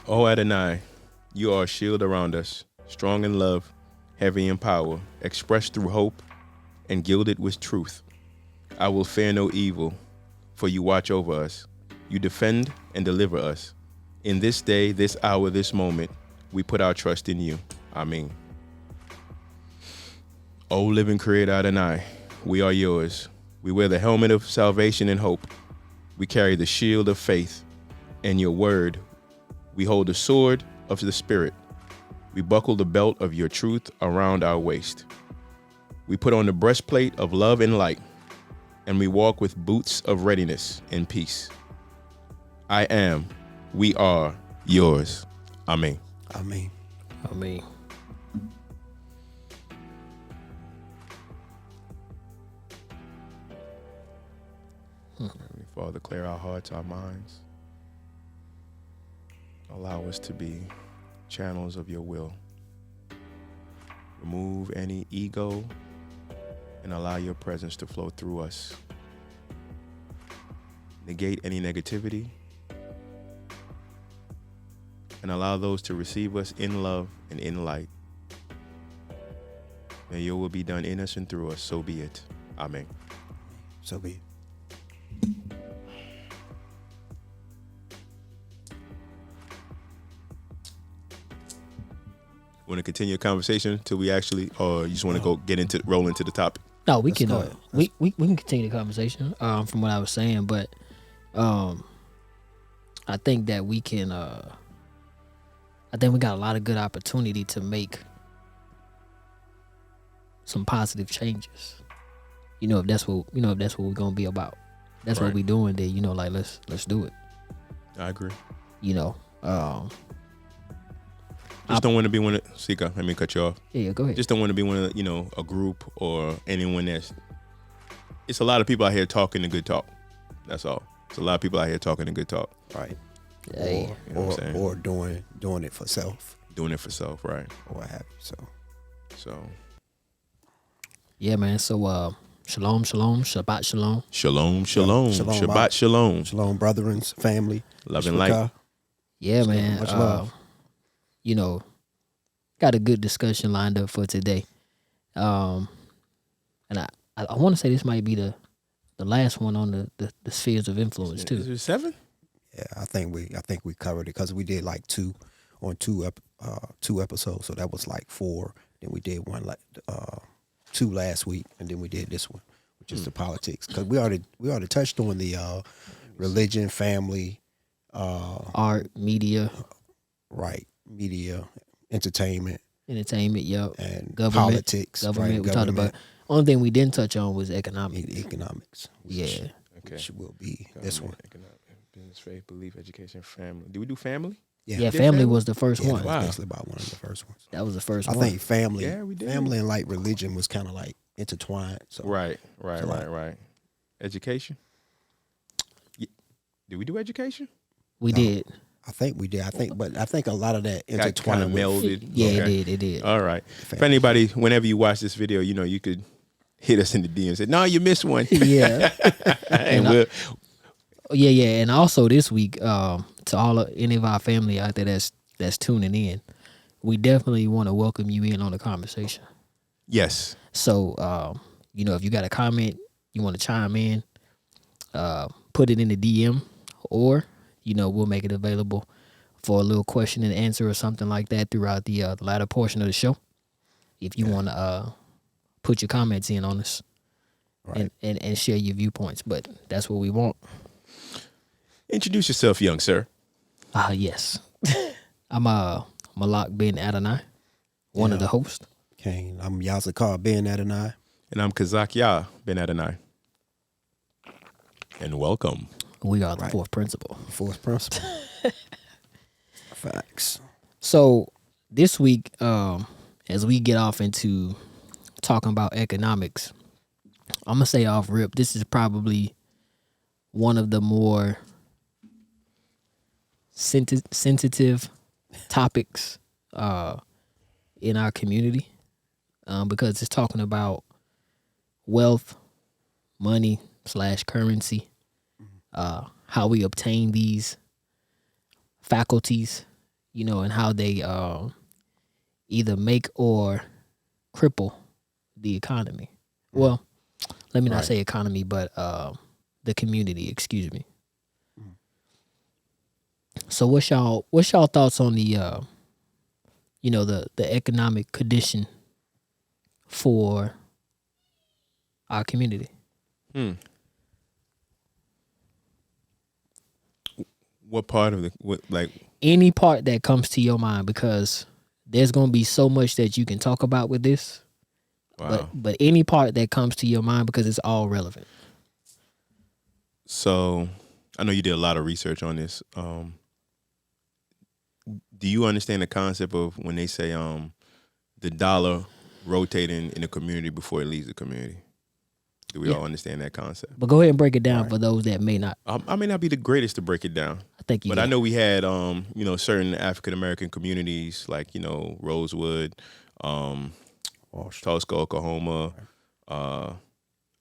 O Adonai, you are a shield around us, strong in love, heavy in power, expressed through hope, and gilded with truth. I will fear no evil, for you watch over us. You defend and deliver us. In this day, this hour, this moment, we put our trust in you. Amen. O living creator Adonai, we are yours. We wear the helmet of salvation and hope. We carry the shield of faith and your word. We hold the sword of the Spirit. We buckle the belt of your truth around our waist. We put on the breastplate of love and light, and we walk with boots of readiness and peace. I am, we are yours. Amen. Amen. Amen. Heavenly Father, clear our hearts, our minds. Allow us to be channels of your will. Remove any ego and allow your presence to flow through us. Negate any negativity and allow those to receive us in love and in light. May your will be done in us and through us, so be it. Amen. So be it. Want to continue a conversation till we actually, or you just want to roll into the topic? No, we Let's can go ahead. we can continue the conversation from what I was saying, but I think that we can I think we got a lot of good opportunity to make some positive changes. If that's what we're gonna be about. That's Right. what we doing there, like let's do it. I agree. I- Just don't want to be one of, Sika, let me cut you off. Yeah, go ahead. Just don't want to be one of, a group or anyone it's a lot of people out here talking the good talk. That's all. It's a lot of people out here talking the good talk. Right. Hey, you know what I'm saying? Or doing it for self Doing it for self, right? or what have you. So, yeah, man. So shalom, shalom, Shabbat shalom. shalom, shalom, Shalom, Shabbat Mark. shalom. Shalom, brethren, family. Love and light. Ishbakah. Yeah, So man. much love. Got a good discussion lined up for today. And I want to say this might be the last one on the spheres of influence Is too. it 7? Yeah, I think we covered it because we did like two episodes, so that was like 4. Then we did one 2 last week, and then we did this one, which is the politics. Because we already touched on the religion, family, Art, media, right, media, entertainment, entertainment, and government, politics. government. Right, We talked about. Only thing we didn't touch on was economics. economics. Yeah. Okay. Which will be this one. Economic, business, faith, belief, education, family. Did we do family? Yeah, did family family? was the first Yeah, one. that was Wow. basically about one of the first ones. That was the first I one. think family, Yeah, we did. family and like religion was kind of like intertwined. So Right. So, Education? Did we do education? we No. did. I think we did. I think a lot of that Kind intertwined of with melded. Yeah, Okay. it did. All right. If family. anybody, whenever you watch this video, you could hit us in the DM and say, no, you missed one. Yeah. and Yeah, and also this week, to any of our family out there that's tuning in, we definitely want to welcome you in on the conversation. yes. So, if you got a comment, you want to chime in, put it in the DM, or we'll make it available for a little question and answer or something like that throughout the latter portion of the show. If you want to put your comments in on us, Right. and share your viewpoints, but that's what we want. Introduce yourself, young sir. Yes. I'm Malak bin Adonai, one of Yeah. the hosts. Kane. I'm Yazakar Ben Adonai. And I'm Kazak Yah Ben Adonai. And welcome. We are the Right. fourth principle. Fourth principle. Facts. So this week, as we get off into talking about economics, I'm gonna say off rip, this is probably one of the more sensitive topics in our community, because it's talking about wealth, money / currency, how we obtain these faculties you know, and how they either make or cripple the economy. Well, let me not Right. say economy, but the community. Excuse me. So what's y'all thoughts on the you know, the economic condition for our community? What part of the what like? Any part that comes to your mind, because there's gonna be so much that you can talk about with this. Wow. But any part that comes to your mind, because it's all relevant. So I know you did a lot of research on this. Do you understand the concept of when they say the dollar rotating in the community before it leaves the community? Do we Yeah. all understand that concept? But go ahead and break it down Right. for those that may not. I may not be the greatest to break it down, I think you but got I know we had you know, certain African American communities like, you know, Rosewood, Tulsa, Oklahoma. And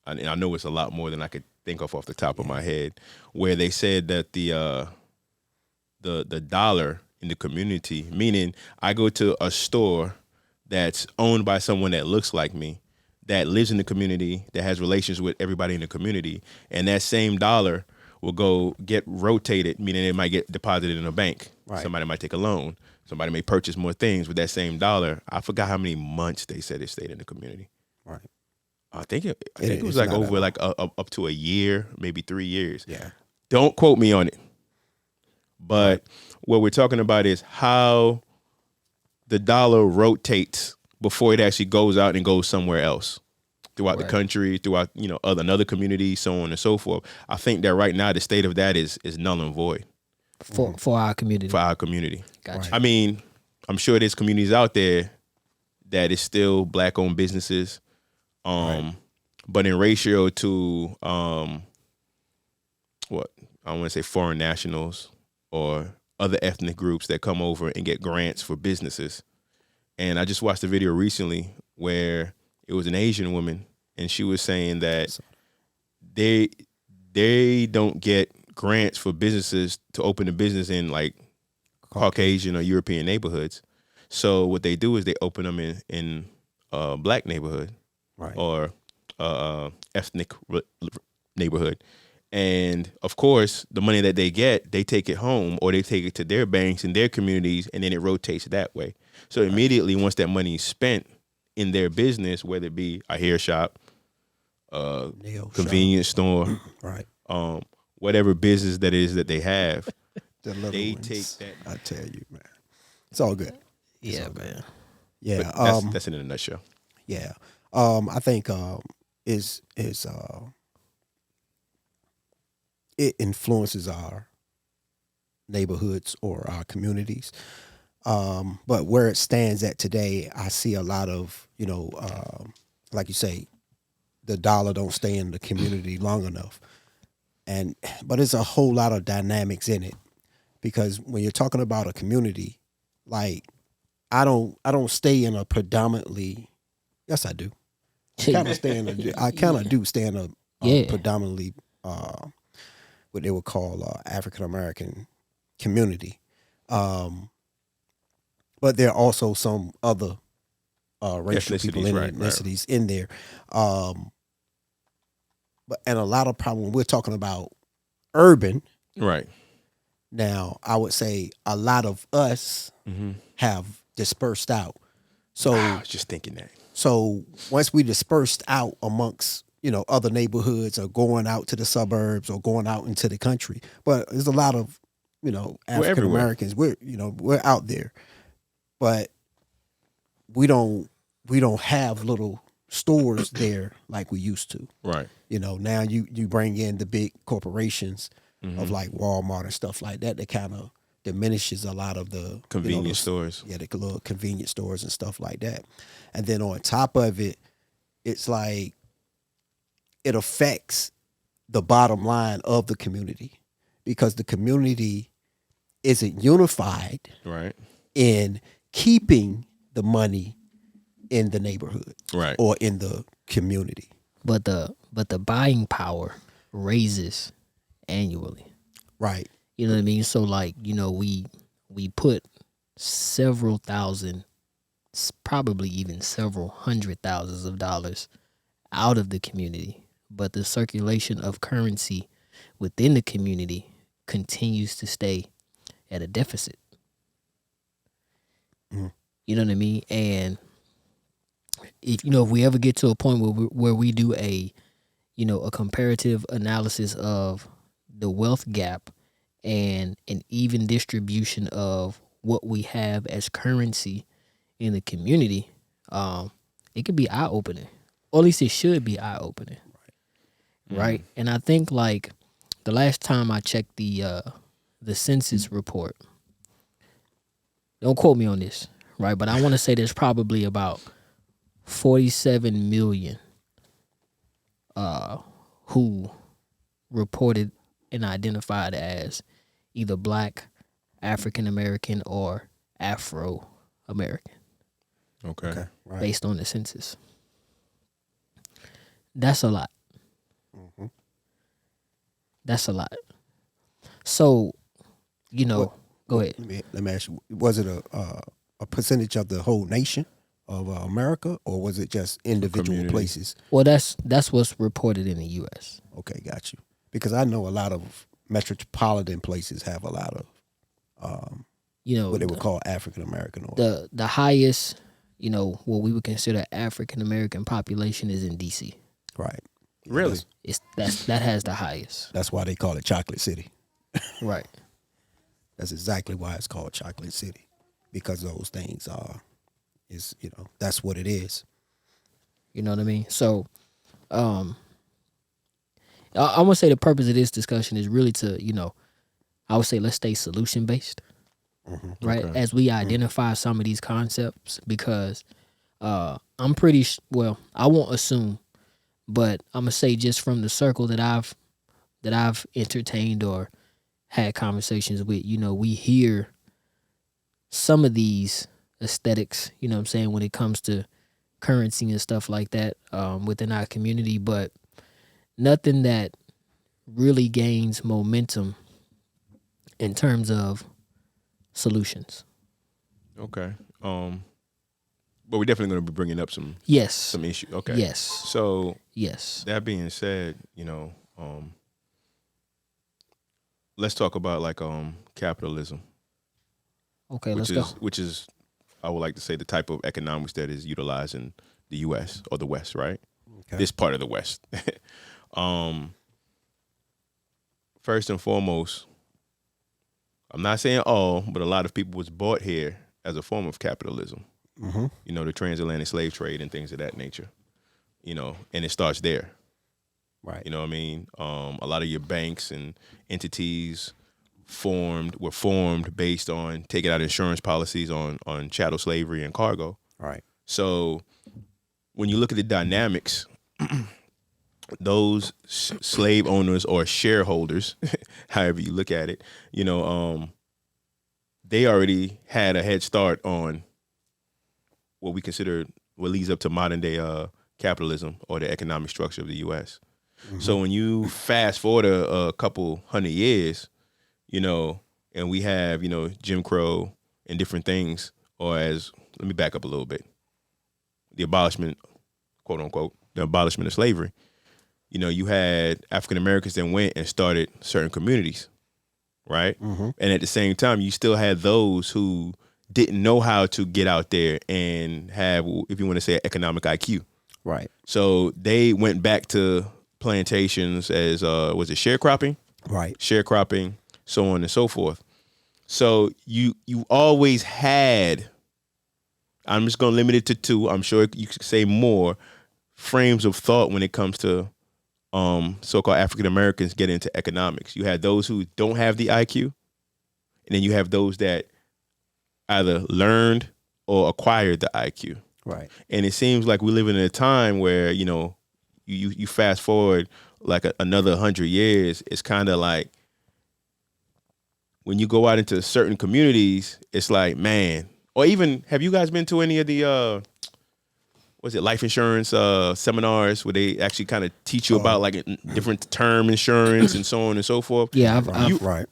I know it's a lot more than I could think of off the top of my head, where they said that the dollar in the community, meaning I go to a store that's owned by someone that looks like me, that lives in the community, that has relations with everybody in the community, and that same dollar will go get rotated, meaning it might get deposited in a bank. Right. Somebody might take a loan. Somebody may purchase more things with that same dollar. I forgot how many months they said it stayed in the community. Right. I think it It's was like not that over long. like up to a year, maybe 3 years. Yeah. Don't quote me on it. But what we're talking about is how the dollar rotates before it actually goes out and goes somewhere else throughout the Right. country, throughout, you know, another community, so on and so forth. I think that right now the state of that is null and void for our community. for our community. Gotcha. I mean, I'm sure there's communities out there that is still black-owned businesses, but in ratio to what I want to say foreign nationals or other ethnic groups that come over and get grants for businesses. And I just watched a video recently where it was an Asian woman, and she was saying that they don't get grants for businesses to open a business in like Caucasian or European neighborhoods. So what they do is they open them in a black neighborhood Right. or ethnic neighborhood. And of course, the money that they get, they take it home or they take it to their banks in their communities, and then it rotates that way. So immediately, once that money is spent in their business, whether it be a hair shop, Nail convenience store, Right. whatever business that is that they have, The little they ones, take that. I tell you, man. It's all good. Yeah, man. Yeah. But that's it in a nutshell. Yeah. I think it influences our neighborhoods or our communities. But where it stands at today, I see a lot of, you know, like you say, the dollar don't stay in the community long enough. But it's a whole lot of dynamics in it, because when you're talking about a community, like I don't stay in a predominantly, yes I do. I kind of do stay in a Yeah. predominantly what they would call African American community. But there are also some other racial people Ethnicities, in right, ethnicities in there. But a lot of problem when we're talking about urban Right. now, I would say a lot of us have dispersed out. So I was just thinking that. so once we dispersed out amongst, you know, other neighborhoods or going out to the suburbs or going out into the country, but there's a lot of, you know, African everywhere. Americans. We're out there, but we don't have little stores there like we used to. Right. You know, now you bring in the big corporations of like Walmart and stuff like that. That kind of diminishes a lot of the Convenience stores. Yeah, the little convenience stores and stuff like that. And then on top of it, it's like it affects the bottom line of the community, because the community isn't unified Right. in keeping the money in the neighborhood Right. or in the community. But the buying power raises annually. Right. You know what I mean? So like, you know, we put several thousand, probably even several hundred thousands of dollars out of the community, but the circulation of currency within the community continues to stay at a deficit. Mhm. You know what I mean? And if we ever get to a point where we do a comparative analysis of the wealth gap and an even distribution of what we have as currency in the community, it could be eye opening, or at least it should be eye opening, right? And I think like the last time I checked the census report, don't quote me on this, right? But I want to say there's probably about 47 million who reported and identified as either Black, African American, or Afro American, Okay. Right. based on the census. That's a lot. Mm-hmm. That's a lot. So, go ahead. Let me ask you: was it a percentage of the whole nation of America, or was it just individual community. places? Well, that's what's reported in the U.S. Okay, got you. Because I know a lot of metropolitan places have a lot of what they would call African American, or the highest, what we would consider African American population is in D.C. right. Really? That has the highest. That's why they call it Chocolate City. Right. That's exactly why it's called Chocolate City, because those things that's what it is. You know what I mean? So, I want to say the purpose of this discussion is really to, I would say let's stay solution based, right? Okay. As we identify some of these concepts, because I'm pretty well, I won't assume, but I'm gonna say just from the circle that I've entertained or had conversations with, we hear some of these aesthetics, what I'm saying, when it comes to currency and stuff like that within our community, but nothing that really gains momentum in terms of solutions. Okay. But we're definitely going to be bringing up some Yes. issue. Okay. Yes. So Yes. that being said, let's talk about like capitalism, Okay, which let's is go. which is I would like to say the type of economics that is utilized in the U.S. or the West, right? Okay. This part of the West. First and foremost, I'm not saying all, but a lot of people was bought here as a form of capitalism. Mm-hmm. The transatlantic slave trade and things of that nature. And it starts there. Right. You know what I mean? A lot of your banks and entities were formed based on taking out insurance policies on chattel slavery and cargo. Right. So when you look at the dynamics, those slave owners or shareholders, however you look at it, they already had a head start on what we consider what leads up to modern day capitalism or the economic structure of the U.S. Mm-hmm. So when you fast forward a couple hundred years, and we have, Jim Crow and different things, let me back up a little bit. The abolishment, quote unquote, the abolishment of slavery. You had African Americans that went and started certain communities, right? Mm-hmm. And at the same time, you still had those who didn't know how to get out there and have, if you want to say, economic IQ. Right. So they went back to plantations as, was it sharecropping? Right. Sharecropping, so on and so forth. So you always had, I'm just going to limit it to two, I'm sure you could say more, frames of thought when it comes to so-called African Americans getting into economics. You had those who don't have the IQ, and then you have those that either learned or acquired the IQ. Right. And it seems like we live in a time where, you fast forward like another 100 years, it's kind of like when you go out into certain communities, it's like, man, or even, have you guys been to any of the, life insurance seminars where they actually kind of teach you about like different term insurance and so on and so forth? Yeah, Right.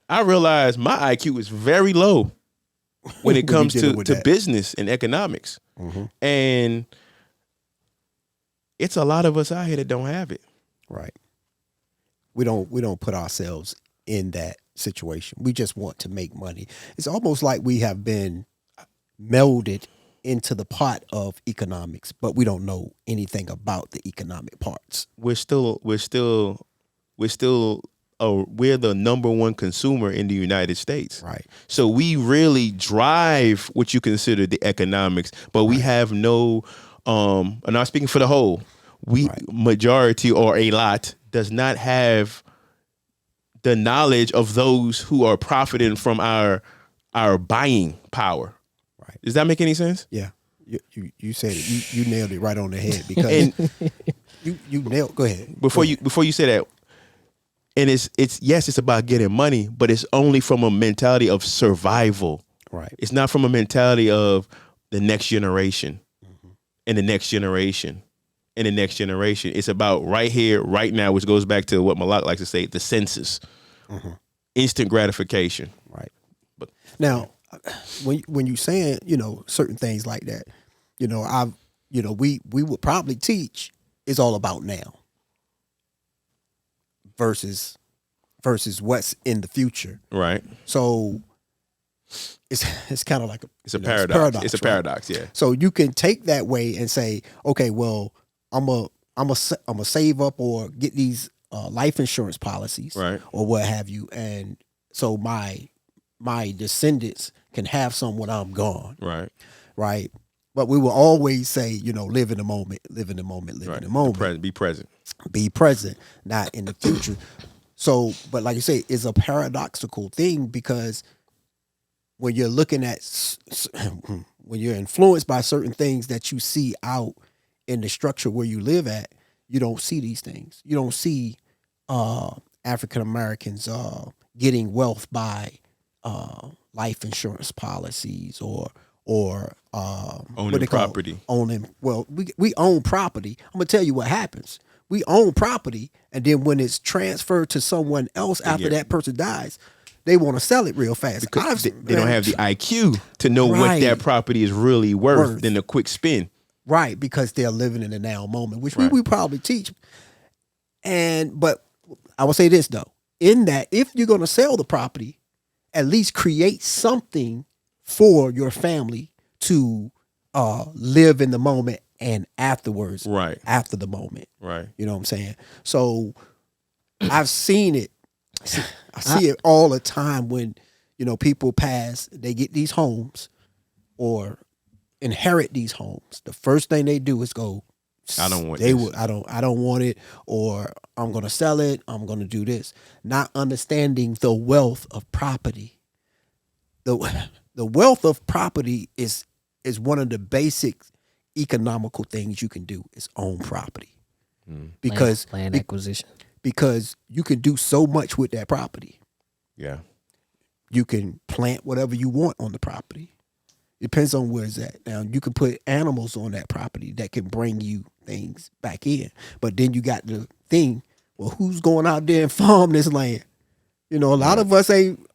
I realized my IQ is very low. when it When you comes dealing to with to that. business and economics. And it's a lot of us out here that don't have it. Right. We don't put ourselves in that situation. We just want to make money. It's almost like we have been melded into the pot of economics, but we don't know anything about the economic parts. We're the number one consumer in the United States. Right. So we really drive what you consider the economics, but we have no I'm not speaking for the whole. Majority or a lot does not have the knowledge of those who are profiting from our buying power. Right. Does that make any sense? Yeah. You said it. You nailed it right on the head because And you nailed. Go ahead. before you say that, and it's about getting money, but it's only from a mentality of survival. Right. It's not from a mentality of the next generation and the next generation and the next generation. It's about right here, right now, which goes back to what Malak likes to say, the census. Instant gratification. Right. But Now, when you saying, certain things like that, we would probably teach it's all about now versus what's in the future. right. So it's kind of like It's a paradox. It's a paradox, yeah. So you can take that way and say, okay, well, I'm a save up or get these life insurance policies, Right. or what have you, and so my descendants can have some when I'm gone, Right. right? But we will always say, live in the moment, live in the moment, live Right. in the moment, Be present. be present, not in the future. So, but like you say, it's a paradoxical thing because when you're looking at, when you're influenced by certain things that you see out in the structure where you live at, you don't see these things. You don't see African Americans getting wealth by life insurance policies or Owning property. We own property. I'm gonna tell you what happens. We own property, and then when it's transferred to someone else after that person dies, they want to sell it real fast. Because they don't have the IQ to know what Right. that property is really worth than a quick spin. Right, because they're living in the now moment, which Right. we probably teach. But I will say this though, in that if you're gonna sell the property, at least create something for your family to live in the moment and afterwards, Right. after the moment. Right. You know what I'm saying? So I've seen it. I see it all the time when, people pass, they get these homes or inherit these homes. The first thing they do is go, I don't want they this. would I don't want it, or I'm gonna sell it, I'm gonna do this. Not understanding the wealth of property. The wealth of property is one of the basic economical things you can do is own property. Because land acquisition. because you can do so much with that property. Yeah. You can plant whatever you want on the property. Depends on where it's at. Now you can put animals on that property that can bring you things back in. But then you got the thing, well, who's going out there and farm this land? A lot of us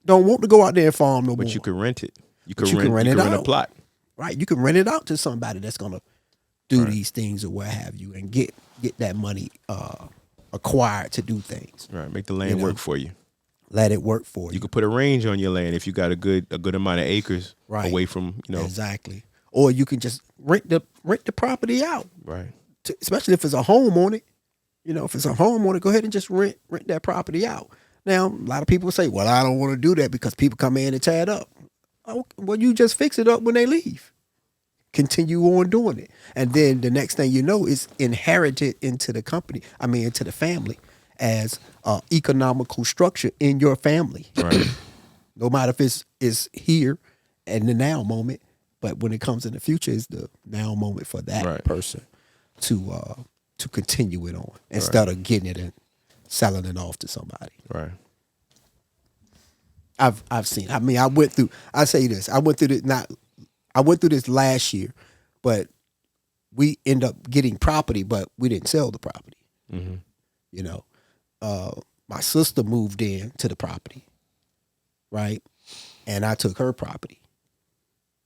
don't want to go out there and farm no more. But you can rent it. You But can rent a out. plot. Right. You can rent it out to somebody that's gonna do these things or what have you and get that money acquired to do things. Right. Make the land work for you. Let it work for you. You could put a range on your land if you got a good amount of acres Right. away from, Exactly. Or you can just rent the property out. Right. Especially if it's a home on it. If it's a home on it, go ahead and just rent that property out. Now, a lot of people say, well, I don't want to do that because people come in and tear it up. Oh, well, you just fix it up when they leave. Continue on doing it. And then the next thing you know is inherited into the company, into the family as economical structure in your family. Right. No matter if it's here and the now moment, but when it comes in the future, it's the now moment for that Right. person to continue it on instead of getting it and selling it off to somebody. Right. I've seen. I went through. I say this. I went through this last year, but we end up getting property, but we didn't sell the property. Mm-hmm. My sister moved in to the property, right, and I took her property.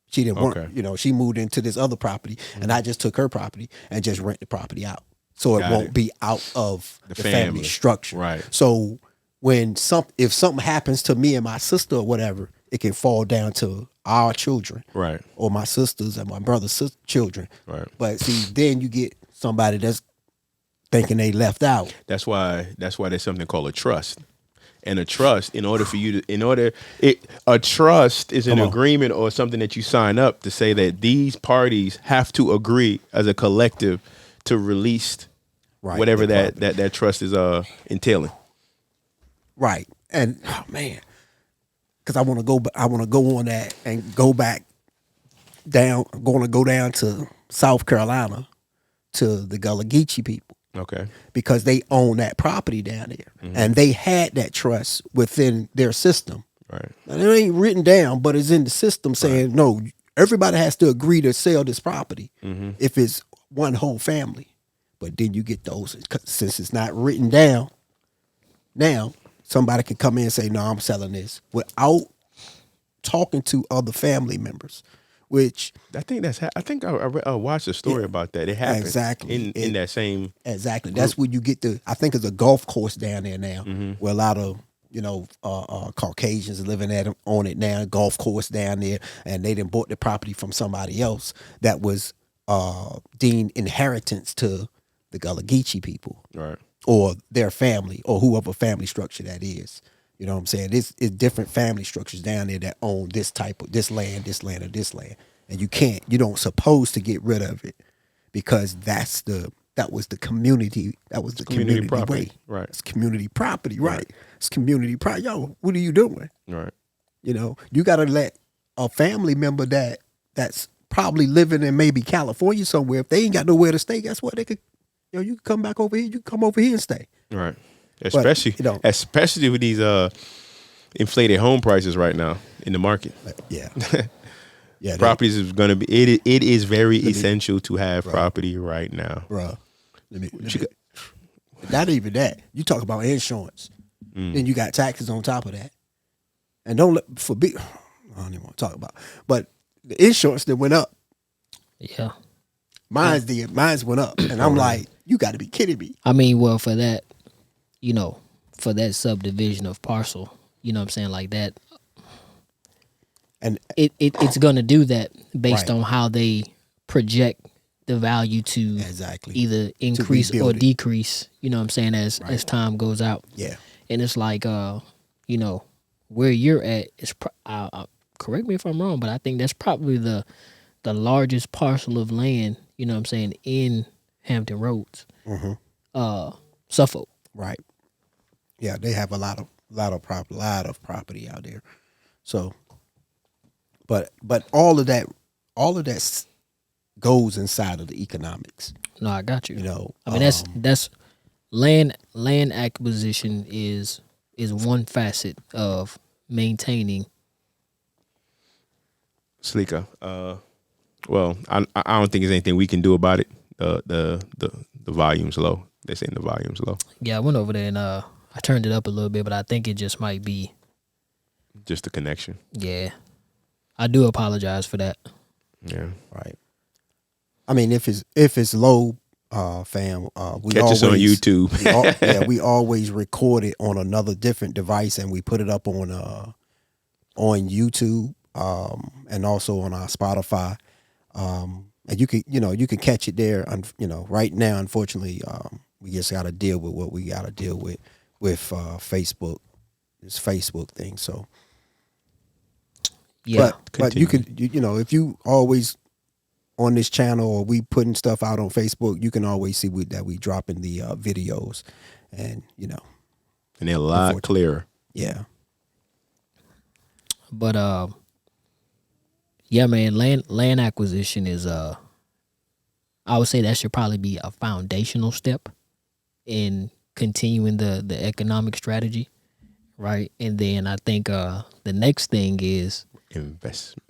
She didn't Okay. work, you know, she moved into this other property and I just took her property and just rent the property out. So it Got won't it. be out of the family family. structure. Right. So when if something happens to me and my sister or whatever, it can fall down to our children. Right. Or my sisters and my brother's children. Right. But see, then you get somebody that's thinking they left out. That's why there's something called a trust. And a trust, a trust is an Come on. agreement or something that you sign up to say that these parties have to agree as a collective to release Right. whatever the that trust is entailing. Right. And oh man, because I want to go. I want to go on that and go back down. I'm going to go down to South Carolina to the Gullah Geechee people Okay. because they own that property down there, and they had that trust within their system. Right. And it ain't written down, but it's in the system saying no. Everybody has to agree to sell this property if it's one whole family. But then you get those, since it's not written down, now somebody can come in and say, no, I'm selling this without talking to other family members, which I think I watched a story about that. It happened Exactly. in that same. exactly, that's when you get to, I think it's a golf course down there now where a lot of, Caucasians living on it now, golf course down there, and they done bought the property from somebody else that was deemed inheritance to the Gullah Geechee people. Right. Or their family, or whoever family structure that is. You know what I'm saying? It's different family structures down there that own this type of this land, or this land. And you don't supposed to get rid of it because that was the community Community property. way. Right. It's community property, right? It's community property. Yo, what are you doing? Right. You know, you gotta let a family member that's probably living in maybe California somewhere, if they ain't got nowhere to stay, guess what? They could you can come back over here, you can come over here and stay. Right. Especially especially with these inflated home prices right now in the market. Yeah. Yeah. Properties is going to be it is very essential to have property right now. Bruh. Not even that. You talk about insurance. Then you got taxes on top of that. And don't let I don't even want to talk about. But the insurance that went up. Yeah. Mine's went up. And I'm like, you got to be kidding me. I mean, well, for that, for that subdivision of parcel, you know what I'm saying, like that, And it's gonna do that based Right. on how they project the value to Exactly. either increase or rebuild it. decrease. You know what I'm saying, as time goes out. Yeah. And it's like, where you're at is. Correct me if I'm wrong, but I think that's probably the largest parcel of land. You know what I'm saying, in Hampton Roads, Suffolk. Right. Yeah, they have a lot of property out there. So, but all of that goes inside of the economics. No, I got you. You know, I mean, that's land acquisition is one facet of maintaining. Slika. Well, I don't think there's anything we can do about it. The volume's low. They're saying the volume's low. Yeah, I went over there and I turned it up a little bit, but I think it just might be. Just the connection. Yeah, I do apologize for that. Yeah. right. I mean, if it's low, fam, we Catch us on YouTube. we always record it on another different device and we put it up on YouTube, and also on our Spotify. And you can catch it there. Right now, unfortunately, we just got to deal with what we got to deal with Facebook, this Facebook thing. So, Yeah, but you could, if you always on this channel or we putting stuff out on Facebook, you can always see that we dropping the videos, and And they're a lot clearer. yeah. but yeah, man, land acquisition is I would say that should probably be a foundational step in continuing the economic strategy, right? And then I think the next thing is Investment.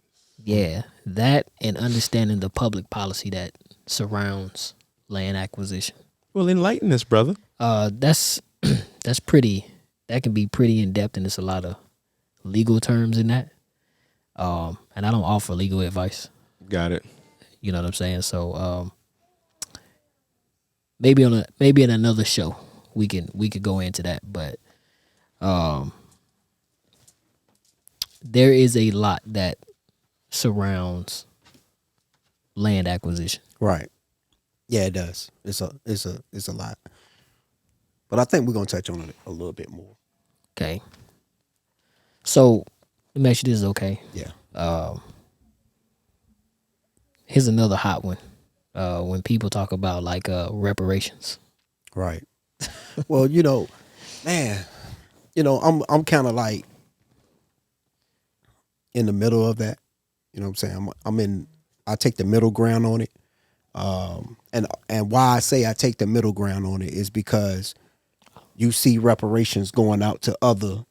yeah, that and understanding the public policy that surrounds land acquisition. Well, enlighten us, brother. That's pretty. That can be pretty in depth, and there's a lot of legal terms in that. And I don't offer legal advice. Got it. You know what I'm saying? So maybe in another show we could go into that, but there is a lot that surrounds land acquisition. Right. Yeah, it does. It's a lot. But I think we're gonna touch on it a little bit more. Okay. So let me ask you this, okay? Yeah. Here's another hot one. When people talk about like reparations. Right. Well, man, I'm kind of like in the middle of that. You know what I'm saying? I take the middle ground on it. And why I say I take the middle ground on it is because you see reparations going out to other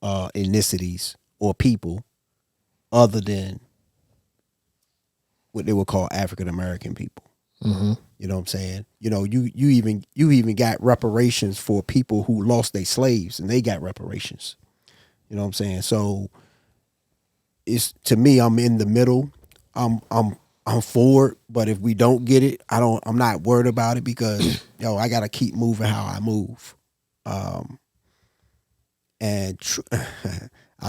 ethnicities or people other than what they would call African American people. Mm-hmm. You know what I'm saying? You even got reparations for people who lost their slaves, and they got reparations. You know what I'm saying? So it's, to me, I'm in the middle. I'm for it, but if we don't get it, I'm not worried about it because I gotta keep moving how I move. I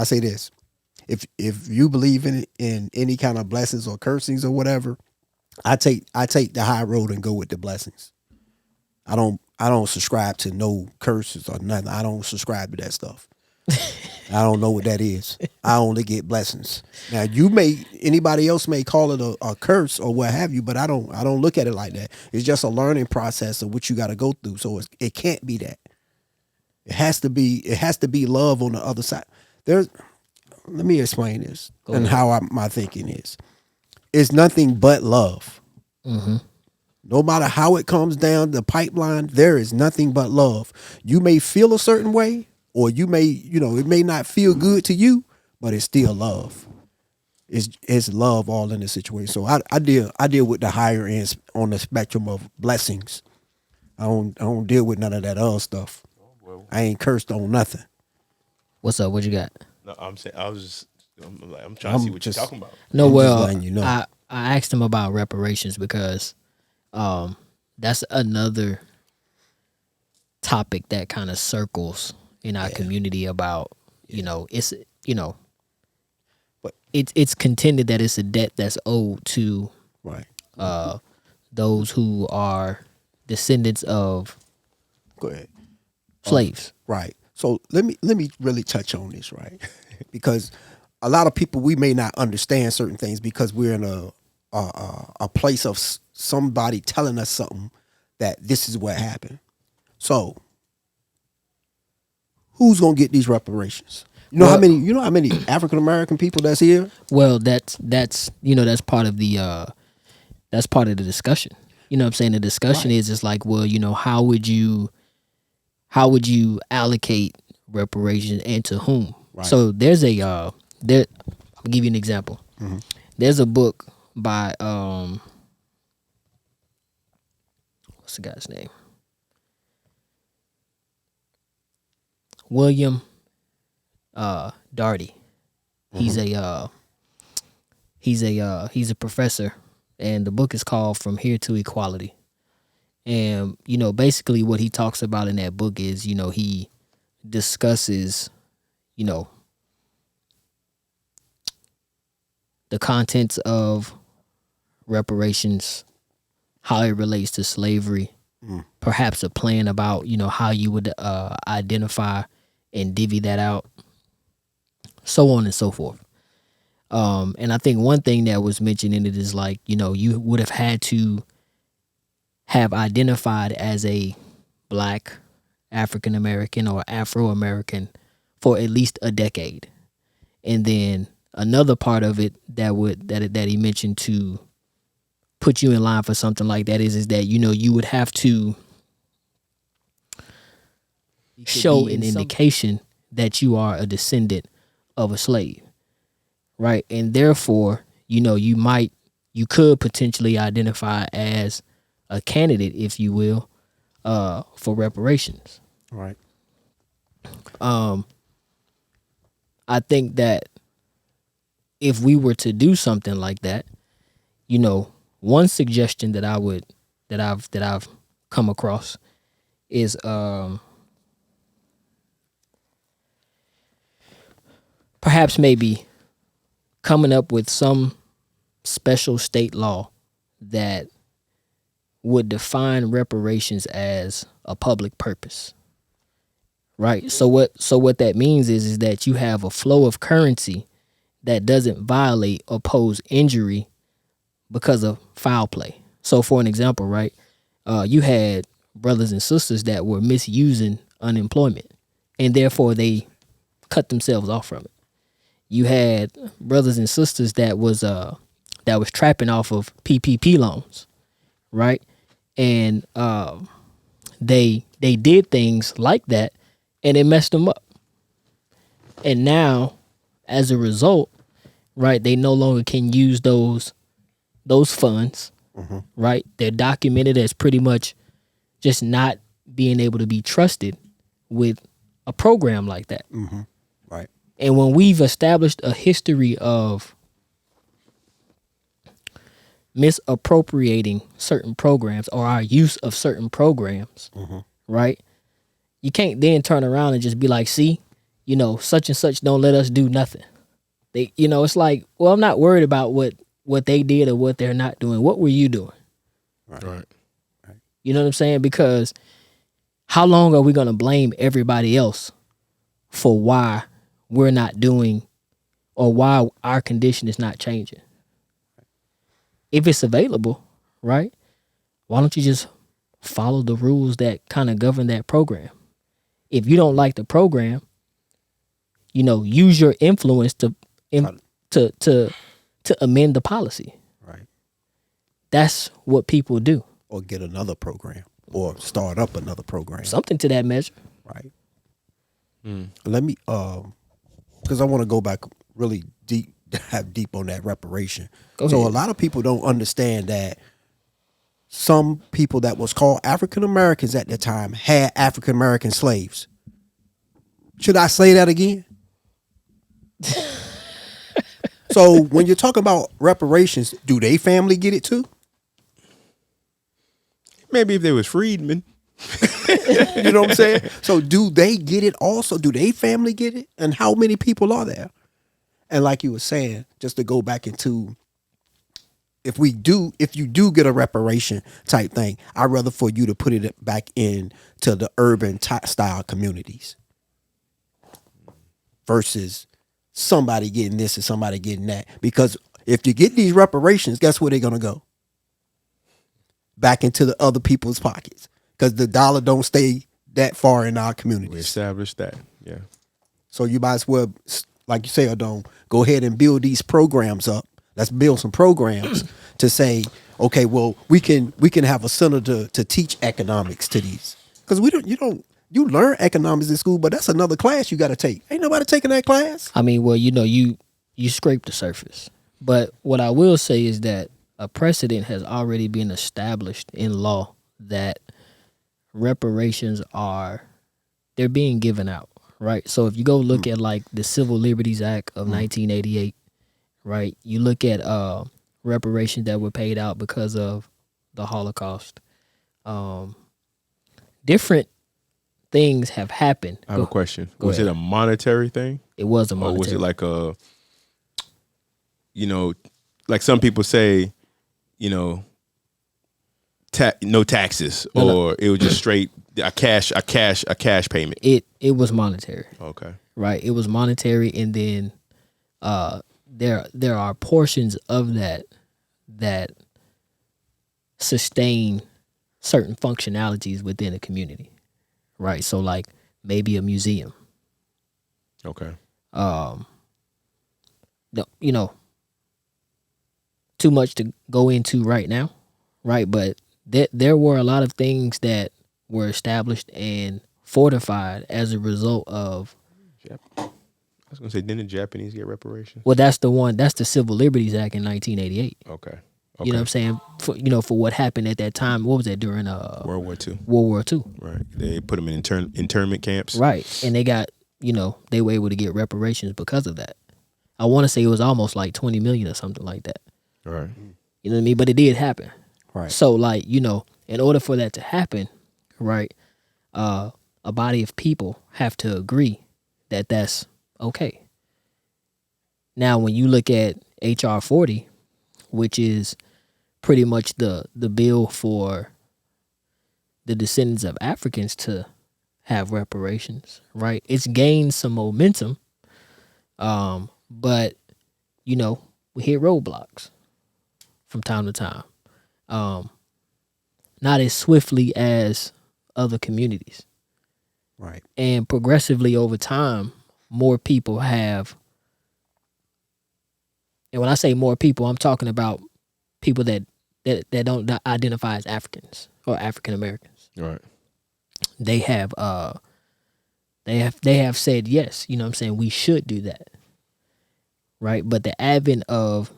say this: if you believe in any kind of blessings or cursings or whatever, I take the high road and go with the blessings. I don't subscribe to no curses or nothing. I don't subscribe to that stuff. I don't know what that is. I only get blessings. Now anybody else may call it a curse or what have you, but I don't look at it like that. It's just a learning process of what you got to go through. So it can't be that. It has to be love on the other side. Let me explain this and how my thinking is. It's nothing but love. Mm-hmm. No matter how it comes down the pipeline, there is nothing but love. You may feel a certain way, or you may, it may not feel good to you, but it's still love. It's love all in the situation. So I deal with the higher ends on the spectrum of blessings. I don't deal with none of that other stuff. I ain't cursed on nothing. What's up? What you got? No, I'm saying I'm trying to see what you're talking about. No, I'm just well, letting you know. I asked him about reparations because that's another topic that kind of circles in our community about, but it's contended that it's a debt that's owed to Right. those who are descendants of Go ahead. slaves. Right. So let me really touch on this, right? Because a lot of people, we may not understand certain things because we're in a place of somebody telling us something that this is what happened. So who's gonna get these reparations? You know how many African American people that's here? Well, that's part of the discussion. You know what I'm saying? The discussion Right. is just like, well, how would you allocate reparations and to whom? Right. So there's I'll give you an example. Mm-hmm. There's a book by what's the guy's name? William Darty. He's a professor, and the book is called From Here to Equality. And basically what he talks about in that book is, he discusses, the contents of reparations, how it relates to slavery, perhaps a plan about, how you would identify and divvy that out, so on and so forth. And I think one thing that was mentioned in it is like, you would have had to have identified as a Black, African American, or Afro American for at least a decade. And then another part of it that he mentioned to put you in line for something like that is that you would have to show an indication that you are a descendant of a slave, right? And therefore, you could potentially identify as a candidate, if you will, for reparations. Right. I think that if we were to do something like that, you know, one suggestion that I've come across is perhaps maybe coming up with some special state law that would define reparations as a public purpose. Right? So what that means is that you have a flow of currency that doesn't violate or pose injury because of foul play. So for an example, right, you had brothers and sisters that were misusing unemployment, and therefore they cut themselves off from it. You had brothers and sisters that was trapping off of PPP loans, right? And they did things like that, and it messed them up. And now, as a result, right, they no longer can use those funds, right? They're documented as pretty much just not being able to be trusted with a program like that. Right. And when we've established a history of misappropriating certain programs or our use of certain programs, right? You can't then turn around and just be like, see, you know, such and such don't let us do nothing. They, you know, it's like, well, I'm not worried about what they did or what they're not doing. What were you doing? Right. You know what I'm saying? Because how long are we going to blame everybody else for why we're not doing or why our condition is not changing? If it's available, right? Why don't you just follow the rules that kind of govern that program? If you don't like the program, you know, use your influence to amend the policy. Right. That's what people do. Or get another program or start up another program. Something to that measure. Right. Let me, because I want to go back really deep, dive deep on that reparation. Go So ahead. a lot of people don't understand that some people that was called African Americans at the time had African American slaves. Should I say that again? So when you're talking about reparations, do they family get it too? Maybe if they was freedmen. You know what I'm saying? So do they get it also? Do they family get it? And how many people are there? And like you were saying, just to go back into, if you do get a reparation type thing, I'd rather for you to put it back in to the urban style communities versus somebody getting this and somebody getting that. Because if you get these reparations, guess where they're gonna go? Back into the other people's pockets, because the dollar don't stay that far in our We communities. established that. Yeah. So you might as well, like you say, Adon, go ahead and build these programs up. Let's build some programs to say, okay, well, we can have a center to teach economics to these, because you learn economics in school, but that's another class you got to take. Ain't nobody taking that class. I mean, well, you know, you scrape the surface. But what I will say is that a precedent has already been established in law that reparations they're being given out, right? So if you go look at like the Civil Liberties Act of 1988, right? You look at reparations that were paid out because of the Holocaust. Different things have happened. I have a question. Go Was ahead. it a monetary thing? It was a Or monetary. was it like a, you know, like some people say, you know, no taxes, or it was just straight a cash payment? It was monetary. Okay. Right. It was monetary, and then there are portions of that sustain certain functionalities within a community. Right. So like maybe a museum. Okay. You know, too much to go into right now, right? But there were a lot of things that were established and fortified as a result of. I was gonna say, didn't the Japanese get reparations? Well, that's the Civil Liberties Act in 1988. Okay. You know what I'm saying? For what happened at that time. What was that during World War II. World War II? Right. They put them in internment camps. Right, and they got they were able to get reparations because of that. I want to say it was almost like 20 million or something like that. Right. You know what I mean? But it did happen. Right. So like, you know, in order for that to happen, right, a body of people have to agree that that's okay. Now, when you look at HR 40, which is pretty much the bill for the descendants of Africans to have reparations, right? It's gained some momentum, but you know, we hit roadblocks from time to time, not as swiftly as other communities. Right. And progressively over time, more people have, and when I say more people, I'm talking about people that don't identify as Africans or African Americans. Right. They have said yes, you know what I'm saying, we should do that. Right? But the advent of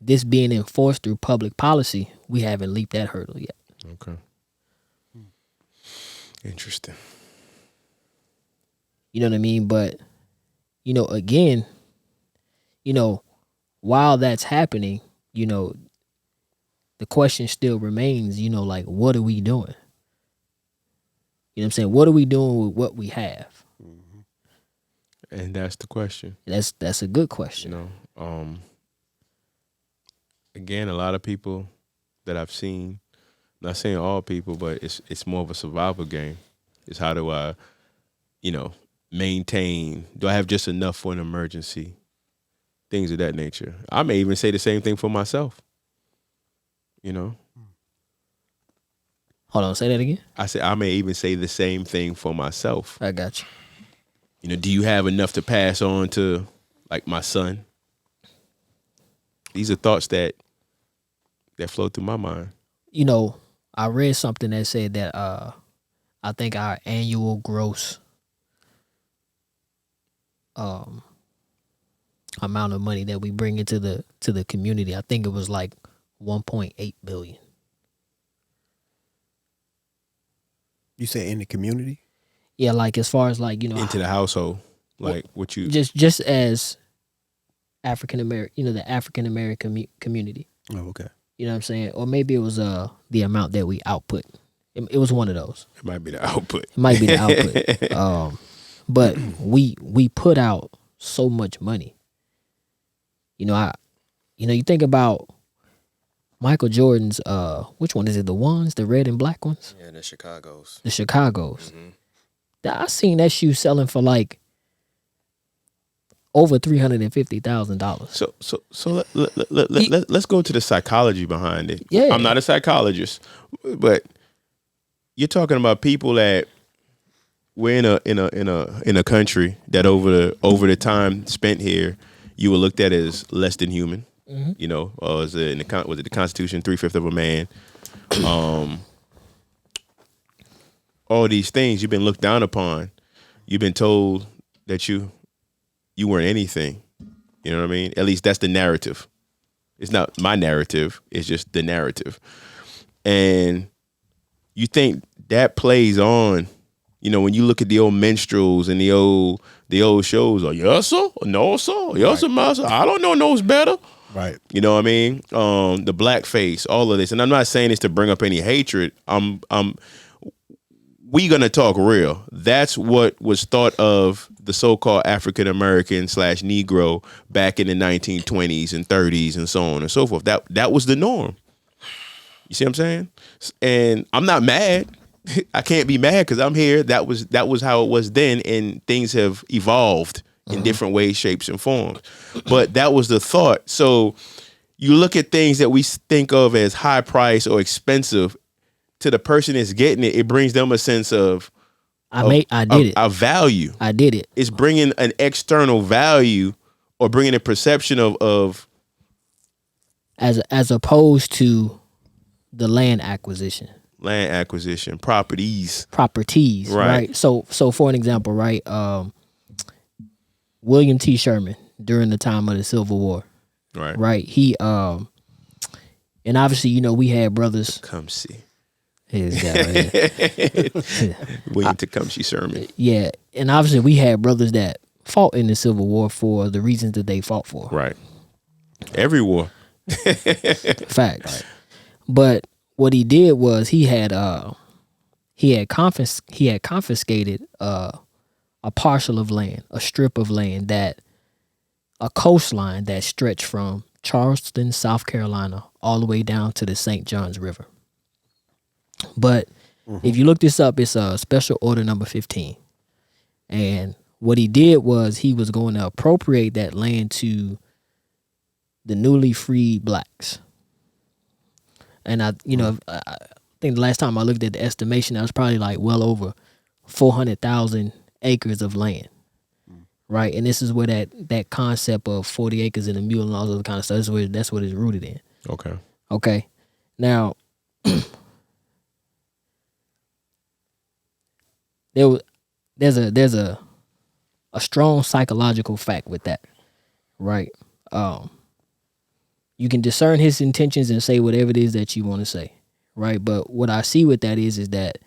this being enforced through public policy, we haven't leaped that hurdle yet. Okay. Interesting. You know what I mean? But, you know, again, you know, while that's happening, you know, the question still remains, you know, like, what are we doing? You know what I'm saying? What are we doing with what we have? And that's the question. That's a good You question. know, again, a lot of people that I've seen, not saying all people, but it's more of a survival game. It's how do I, you know, maintain? Do I have just enough for an emergency? Things of that nature. I may even say the same thing for myself. You know, Hold on, say that again. I say I may even say the same thing for myself. I got you. You know, do you have enough to pass on to, like, my son? These are thoughts that flow through my mind. You know, I read something that said that I think our annual gross amount of money that we bring into the community, I think it was like 1.8 billion. You said in the community? Yeah, like as far as like, you know, Into the household, like what you just as African American, you know, the African American community. Oh, okay. You know what I'm saying? Or maybe it was the amount that we output. It was one of those. It might be the output. It might be the output. But we put out so much money. You know, you think about Michael Jordan's which one is it? The ones, the red and black ones? Yeah, the Chicago's. The Chicago's. I seen that shoe selling for like over $350,000. So let's go to the psychology behind it. Yeah. I'm not a psychologist, but you're talking about people that we're in a country that over the time spent here, you were looked at as less than human. Mm-hmm. You know, was it the Constitution 3/5 of a man? All these things you've been looked down upon. You've been told that you weren't anything. You know what I mean? At least that's the narrative. It's not my narrative. It's just the narrative. And you think that plays on, you know, when you look at the old minstrels and the old shows, or yes sir, or no sir, yes sir, master, I don't know knows better. Right. You know what I mean? The blackface, all of this. And I'm not saying this to bring up any hatred. We gonna talk real. That's what was thought of the so-called African American / Negro back in the 1920s and 30s and so on and so forth. That was the norm. You see what I'm saying? And I'm not mad. I can't be mad because I'm here. That was how it was then, and things have evolved in different ways, shapes, and forms. But that was the thought. So you look at things that we think of as high price or expensive. To the person that's getting it, it brings them a sense of I did it. A value. I did it. It's bringing an external value or bringing a perception of as opposed to the land acquisition. Land acquisition, properties, right? So for an example, right, William T. Sherman during the time of the Civil War, right? He and obviously, you know, we had brothers. Come see. His guy right here. William Tecumseh Sherman. Yeah, and obviously we had brothers that fought in the Civil War for the reasons that they fought for. Right. Every war. Facts. But what he did was he had confiscated a parcel of land, a strip of land, a coastline that stretched from Charleston, South Carolina, all the way down to the St. Johns River. But if you look this up, it's Special Order Number 15. And what he did was he was going to appropriate that land to the newly freed blacks. And I think the last time I looked at the estimation, that was probably like well over 400,000 acres of land. Right. And this is where that concept of 40 acres and a mule and all those kind of stuff, that's what it's rooted in. Okay. Okay. Now, there's a strong psychological fact with that, right? You can discern his intentions and say whatever it is that you want to say, right? But what I see with that is that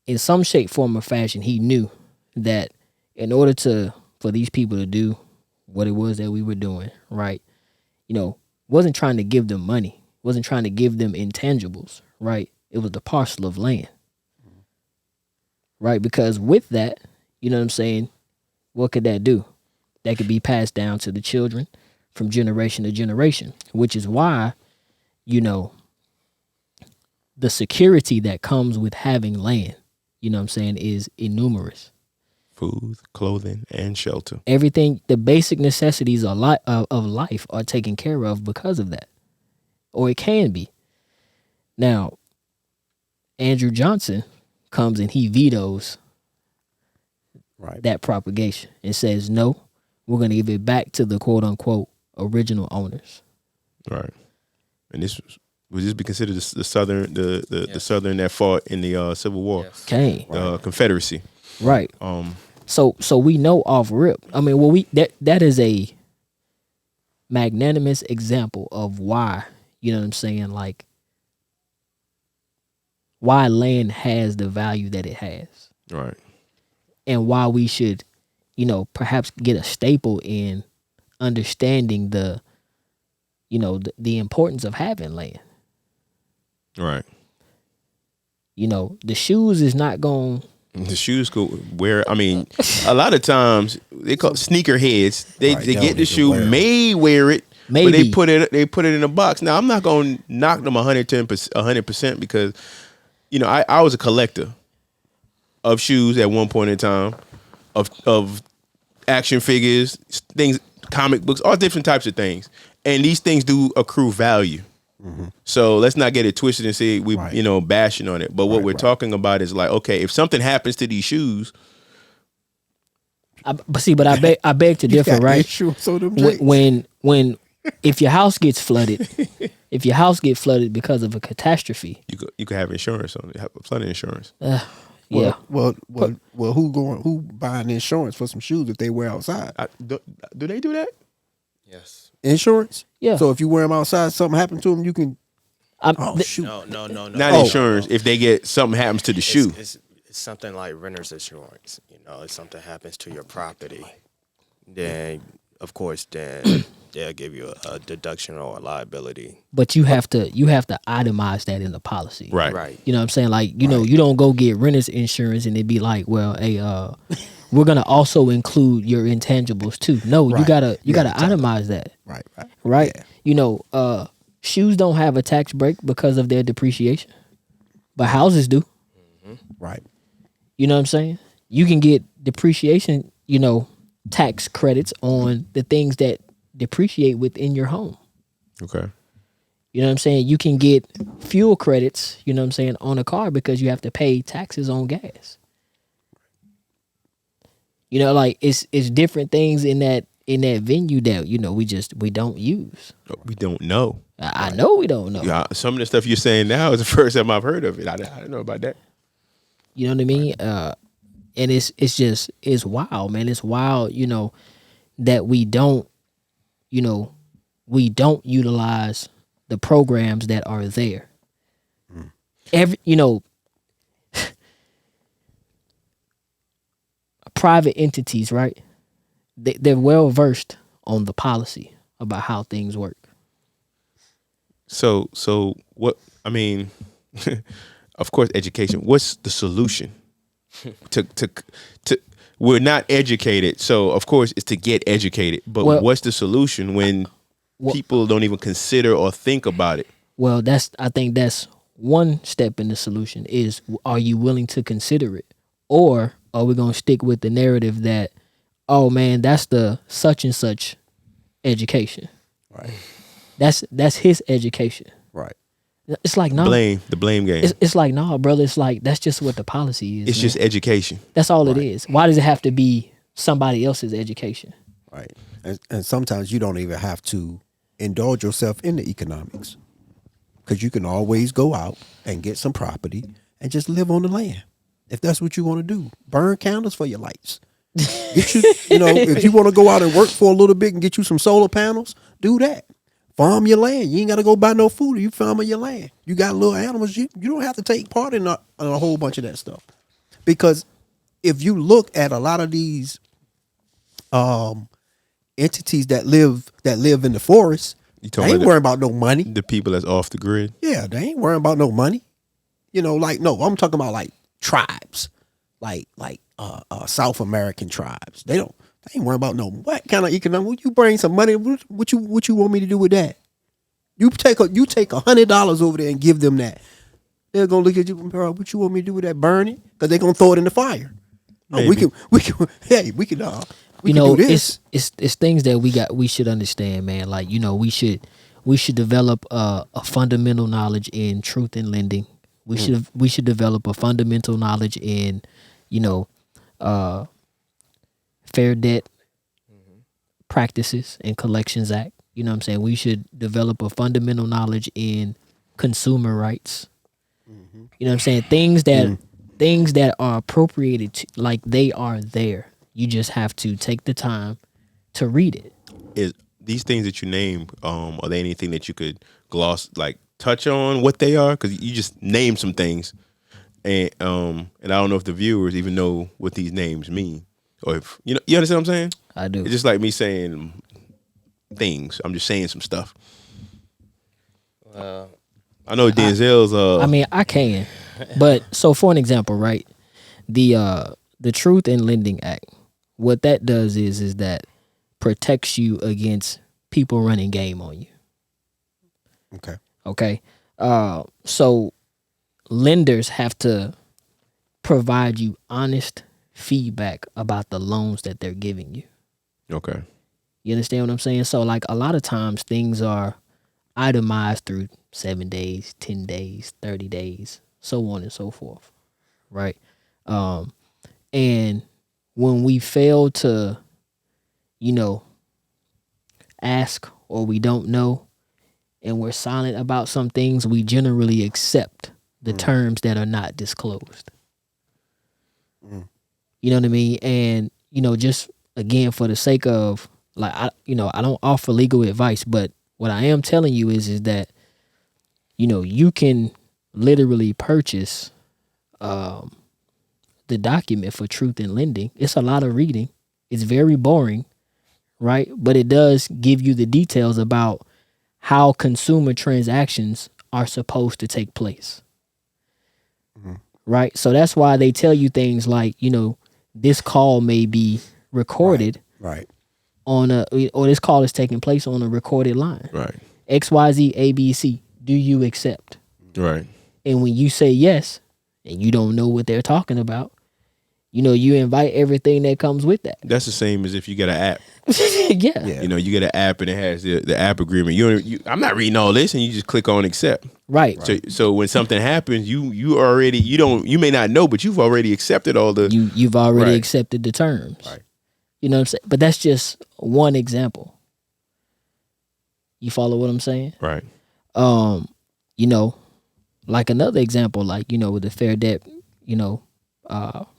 in some shape, form, or fashion, he knew that in order for these people to do what it was that we were doing, right? Wasn't trying to give them money, wasn't trying to give them intangibles, right? It was the parcel of land, right? Because with that, you know what I'm saying, what could that do? That could be passed down to the children from generation to generation, which is why, the security that comes with having land, you know what I'm saying, is innumerous. Food, clothing, and shelter. Everything, the basic necessities of life are taken care of because of that. Or it can be. Now, Andrew Johnson comes and he vetoes that propagation and says, no, we're going to give it back to the quote unquote original owners. Right. And this would this be considered the Southern, the Southern that fought in the Civil War? Yes. Okay. Confederacy. Right. So we know off rip. I mean, that is a magnanimous example of why, you know what I'm saying, like why land has the value that it has. Right. And why we should, perhaps get a staple in understanding the importance of having land. Right. The shoes is not going. The shoes go where, I mean, a lot of times they call sneaker heads. They get the shoe, may wear it, maybe. But they put it in a box. Now I'm not going to knock them 100% because, I was a collector of shoes at one point in time, of action figures, things, comic books, all different types of things, and these things do accrue value. Mm-hmm. So let's not get it twisted and say we, bashing on it. But what we're talking about is like, okay, if something happens to these shoes, I beg to differ, right? When if your house gets flooded, because of a catastrophe, you could have insurance on it, have flooding insurance. Yeah. Well, who buying insurance for some shoes that they wear outside? Do they do that? Yes. Insurance? Yeah. So if you wear them outside, something happened to them, you can. Shoot. No. Not insurance. If they get something happens to the shoe, it's something like renter's insurance. If something happens to your property, then of course they'll give you a deduction or a liability. But you have to itemize that in the policy. right? You know what I'm saying? Like, you don't go get renter's insurance and it'd be like, well, hey, we're gonna also include your intangibles too. No, you gotta itemize that. Right. Yeah. Shoes don't have a tax break because of their depreciation, but houses do. Mm-hmm. Right. You know what I'm saying? You can get depreciation, tax credits on the things that depreciate within your home. Okay. You know what I'm saying? You can get fuel credits, on a car because you have to pay taxes on gas. Like it's different things in that venue that we don't use. We don't know. I know we don't know. Yeah, some of the stuff you're saying now is the first time I've heard of it. I didn't know about that. You know what I mean? And it's wild, man. It's wild, that we don't utilize the programs that are there. private entities, right? They're well versed on the policy about how things work. So what? I mean, of course, education. What's the solution? to we're not educated, so of course it's to get educated. But Well- what's the solution when people don't even consider or think about it? Well, I think that's one step in the solution is, are you willing to consider it? Or are we going to stick with the narrative that, oh man, that's the such and such education. Right. That's his education. Right. It's like, no. The blame game. It's like, no, brother. It's like, that's just what the policy is. It's man. just education. That's all it is. Why does it have to be somebody else's education? Right. And sometimes you don't even have to indulge yourself in the economics, because you can always go out and get some property and just live on the land. If that's what you want to do, burn candles for your lights. Get you know, if you want to go out and work for a little bit and get you some solar panels, do that. Farm your land. You ain't got to go buy no food. You farming your land. You got little animals. You don't have to take part in a whole bunch of that stuff. Because if you look at a lot of these entities that live in the forest, You they talking ain't about worrying about no money. the people that's off the grid? Yeah, they ain't worrying about no money. You know, like, no, I'm talking about like tribes, like South American tribes. They ain't worrying about no what kind of economic. Would you bring some money? What you want me to do with that? You take $100 over there and give them that. They're gonna look at you, bro. What you want me to do with that? Burn it? Because they're gonna throw it in the fire. Oh, we can. Hey, we can. We You can know, do this. it's things that we should understand, man. Like, you know, we should develop a fundamental knowledge in truth in lending. We should develop a fundamental knowledge in, you know, Fair Debt Practices and Collections Act. You know what I'm saying? We should develop a fundamental knowledge in consumer rights. You know what I'm saying? Things that are appropriated to, like, they are there. You just have to take the time to read it. Is these things that you name, are they anything that you could touch on what they are? Because you just named some things, and I don't know if the viewers even know what these names mean, or if you understand what I'm saying. I do. It's just like me saying things. I'm just saying some stuff. I know Denzel's. I mean, I can, but so for an example, right? The Truth in Lending Act, what that does is that protects you against people running game on you. Okay. Okay. So lenders have to provide you honest feedback about the loans that they're giving you. Okay. You understand what I'm saying? So, like, a lot of times things are itemized through 7 days, 10 days, 30 days, so on and so forth. Right. And when we fail to, you know, ask, or we don't know, and we're silent about some things, we generally accept the terms that are not disclosed. You know what I mean? And, you know, just again, for the sake of, like, I don't offer legal advice, but what I am telling you is that, you know, you can literally purchase the document for Truth in Lending. It's a lot of reading. It's very boring, right? But it does give you the details about how consumer transactions are supposed to take place. Right? So that's why they tell you things like, you know, this call may be recorded Right. or this call is taking place on a recorded line. Right. XYZ ABC. Do you accept? Right. And when you say yes, and you don't know what they're talking about, you know, you invite everything that comes with that. That's the same as if you get an app. Yeah. Yeah. You know, you get an app and it has the app agreement. I'm not reading all this, and you just click on accept. Right. So when something happens, you may not know, but you've already accepted all the. You've already Right. accepted the terms. Right. You know what I'm saying? But that's just one example. You follow what I'm saying? Right. You know, like another example, like, you know, with the Fair Debt, you know,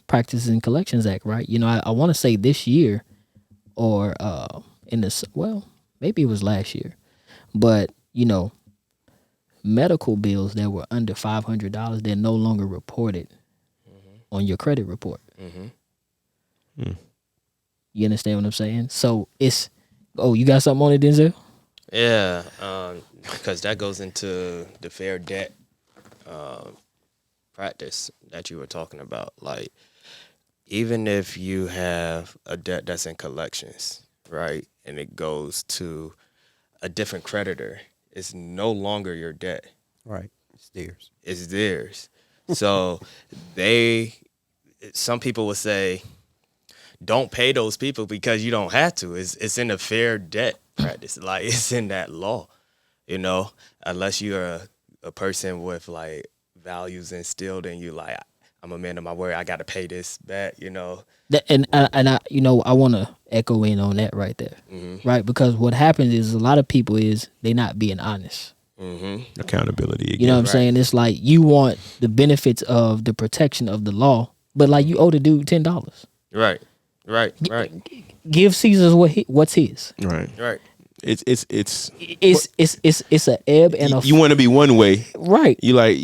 Practices and Collections Act, right? You know, I want to say this year or maybe it was last year, but, you know, medical bills that were under $500, they're no longer reported on your credit report. You understand what I'm saying? So it's, oh, you got something on it, Denzel? Yeah, because that goes into the fair debt practice that you were talking about. Like, even if you have a debt that's in collections, right, and it goes to a different creditor, it's no longer your debt. Right. It's theirs. It's theirs. So some people would say, don't pay those people because you don't have to. It's in the fair debt practice. Like, it's in that law, unless you're a person with like values instilled in you, like, I'm a man of my word, I got to pay this back, And I I want to echo in on that right there, right? Because what happens is a lot of people is they not being honest. Accountability again. You know what I'm saying? It's like you want the benefits of the protection of the law, but like you owe the dude $10. Right. Give Caesar what's his. Right. It's It's a ebb and a you want to be one way. right. You like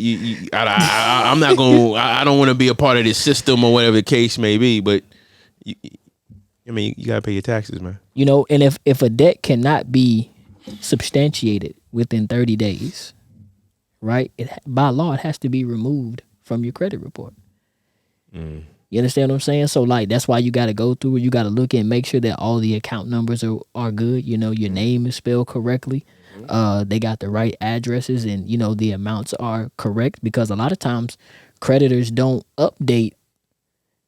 I'm not gonna. I don't want to be a part of this system or whatever the case may be. But you gotta pay your taxes, man. And if a debt cannot be substantiated within 30 days, right? By law, it has to be removed from your credit report. You understand what I'm saying? So like that's why you got to go through it. You got to look and make sure that all the account numbers are good. Your name is spelled correctly. They got the right addresses, and the amounts are correct, because a lot of times creditors don't update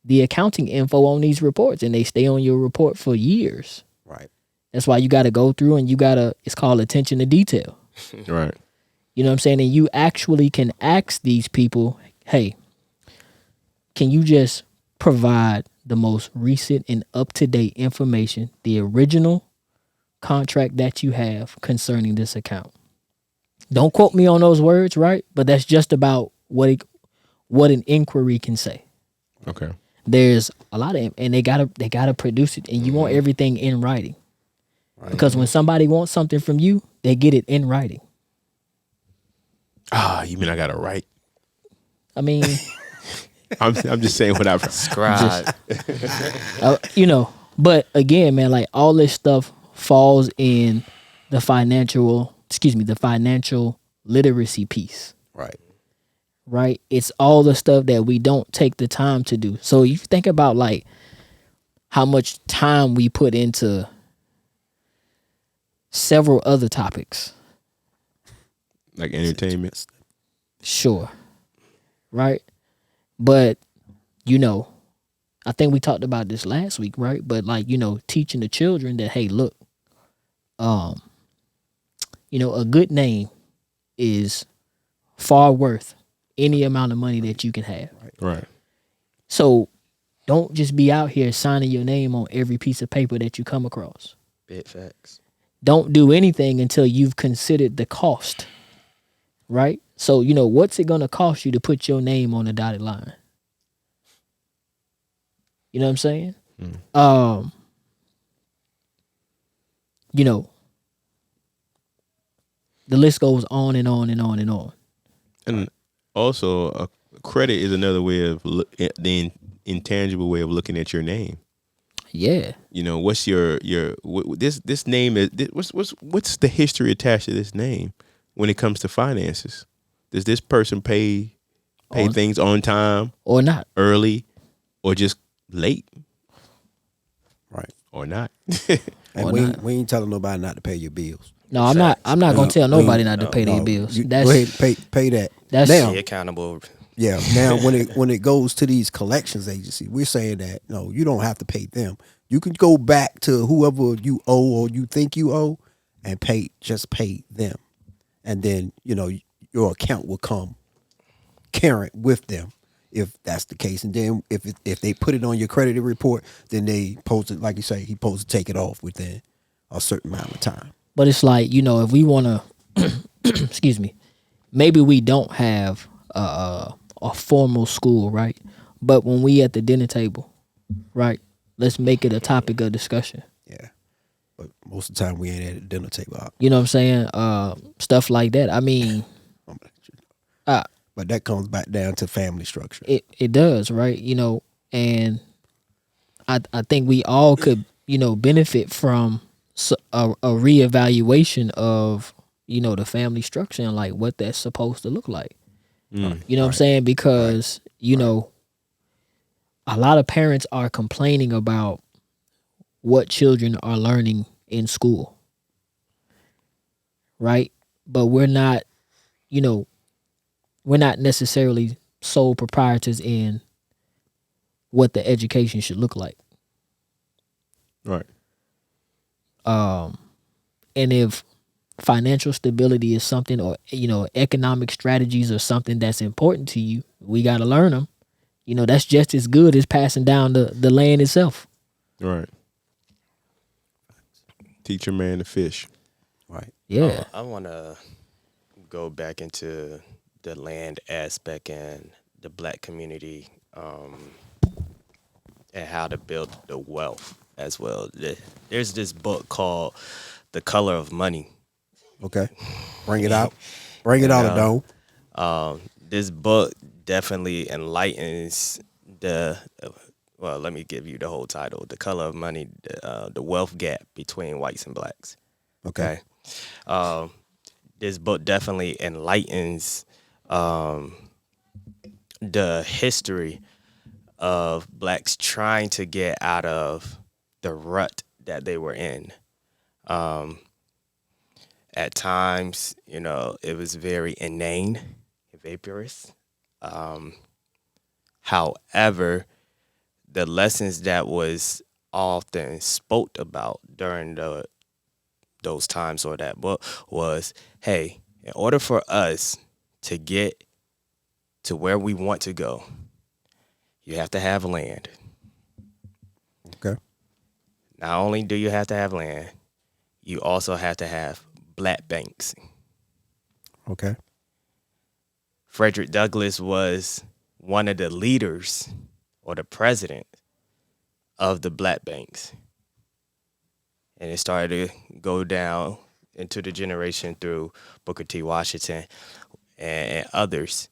the accounting info on these reports, and they stay on your report for years. Right. That's why you got to go through, and it's called attention to detail. Right. You know what I'm saying? And you actually can ask these people, hey, can you just provide the most recent and up-to-date information, the original contract that you have concerning this account? Don't quote me on those words, right? But that's just about what an inquiry can say. Okay. There's a lot of, and they gotta produce it, and you want everything in writing. Right. Because when somebody wants something from you, they get it in writing. You mean I got to write? I mean, I'm just saying what I've Scribe. But again, man, like all this stuff falls in the financial literacy piece. Right. Right? It's all the stuff that we don't take the time to do. So you think about like how much time we put into several other topics. Like entertainment. Sure. Right? But, I think we talked about this last week, right? But like, teaching the children that, hey, look, a good name is far worth any amount of money that you can have. Right. So don't just be out here signing your name on every piece of paper that you come across. Big facts. Don't do anything until you've considered the cost, right? So, what's it going to cost you to put your name on a dotted line? You know what I'm saying? The list goes on and on and on and on. And also, credit is another way of the intangible way of looking at your name. Yeah. What's this name is? What's the history attached to this name when it comes to finances? Does this person pay things on time or not, early, or just late? Right. Or not? And we ain't telling nobody not to pay your bills. No, I'm not gonna tell nobody not to pay their bills. Go ahead, pay that. That's now, be accountable. Yeah. Now, when it goes to these collections agencies, we're saying that no, you don't have to pay them. You can go back to whoever you owe or you think you owe, and just pay them, and then your account will come current with them if that's the case. And then if they put it on your credit report, then they post it, like you say, he supposed to take it off within a certain amount of time. But it's like, if we want to, excuse me, maybe we don't have a formal school, right? But when we at the dinner table, right, let's make it a topic of discussion. Yeah. But most of the time we ain't at the dinner table. You know what I'm saying? Stuff like that. I mean, but that comes back down to family structure. It does, right? And I think we all could, benefit from a reevaluation of, the family structure and like what that's supposed to look like. You know what I'm Right. saying? Because, a lot of parents are complaining about what children are learning in school. Right? But we're not necessarily sole proprietors in what the education should look like. Right. And if financial stability is something, or economic strategies are something that's important to you, we got to learn them. That's just as good as passing down the land itself. Right. Teach a man to fish. Right. Yeah. I want to go back into the land aspect and the black community, and how to build the wealth as well. There's this book called The Color of Money. Okay. Bring it out. Bring it out, Adone. This book definitely enlightens well, let me give you the whole title: The Color of Money, the wealth gap between whites and blacks. Okay. This book definitely enlightens the history of blacks trying to get out of the rut that they were in. At times, it was very inane, vaporous. However, the lessons that was often spoke about during those times or that book was, hey, in order for us to get to where we want to go, you have to have land. Okay. Not only do you have to have land, you also have to have black banks. Okay. Frederick Douglass was one of the leaders or the president of the black banks. And it started to go down into the generation through Booker T. Washington and others.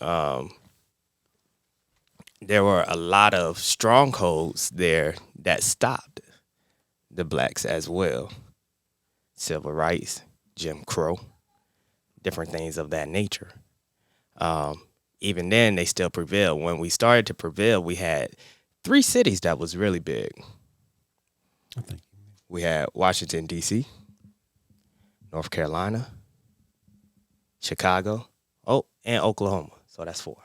There were a lot of strongholds there that stopped the blacks as well. Civil rights, Jim Crow, different things of that nature. Even then, they still prevailed. When we started to prevail, we had 3 cities that was really big. We had Washington, D.C., North Carolina, Chicago, and Oklahoma. So that's 4.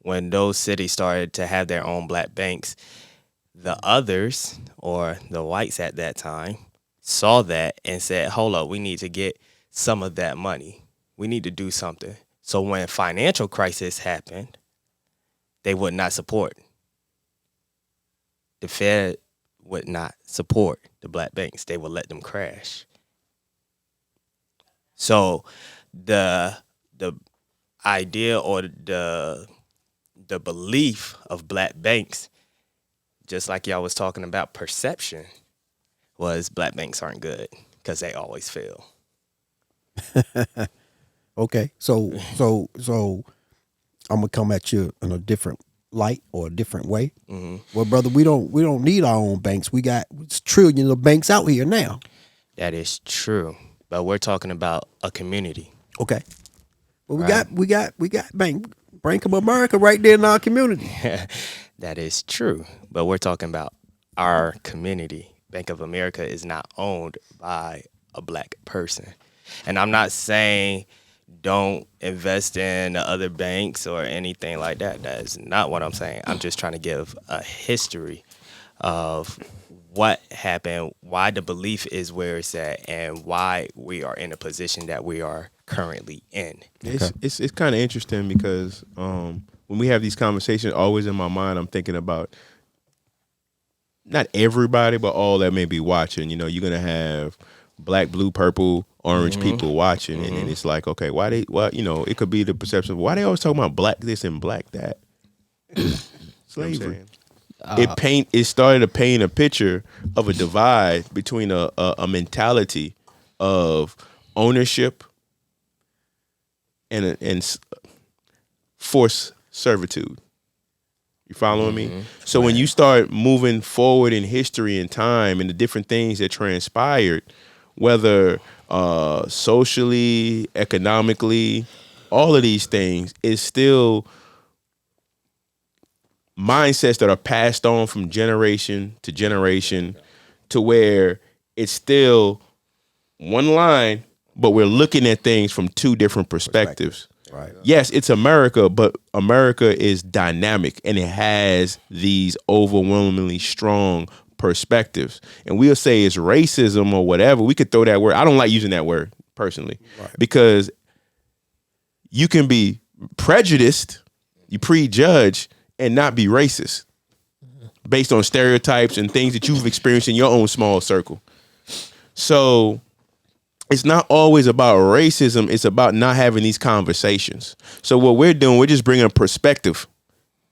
When those cities started to have their own black banks, the others, or the whites at that time, saw that and said, hold up, we need to get some of that money. We need to do something. So when financial crisis happened, they would not support. The Fed would not support the black banks. They would let them crash. So the idea or the belief of black banks, just like y'all was talking about perception, was black banks aren't good because they always fail. Okay. So I'm gonna come at you in a different light or a different way. Mm-hmm. Well, brother, we don't need our own banks. We got trillions of banks out here now. That is true, but we're talking about a community. Okay. Well, Right. we got Bank of America right there in our community. That is true, but we're talking about our community. Bank of America is not owned by a black person. And I'm not saying don't invest in the other banks or anything like that. That is not what I'm saying. I'm just trying to give a history of what happened, why the belief is where it's at, and why we are in a position that we are currently in. It's kind of interesting because when we have these conversations, always in my mind, I'm thinking about not everybody, but all that may be watching. You're gonna have black, blue, purple, orange people watching, and then it's like, okay, why? It could be the perception of why they always talking about black this and black that. Slavery. It started to paint a picture of a divide between a mentality of ownership and forced servitude. You following me? So when you start moving forward in history and time and the different things that transpired, whether socially, economically, all of these things is still mindsets that are passed on from generation to generation to where it's still one line, but we're looking at things from two different perspectives. Right. Yes, it's America, but America is dynamic and it has these overwhelmingly strong perspectives. And we'll say it's racism or whatever. We could throw that word. I don't like using that word personally because you can be prejudiced, you prejudge, and not be racist based on stereotypes and things that you've experienced in your own small circle. So it's not always about racism. It's about not having these conversations. So what we're doing, we're just bringing a perspective.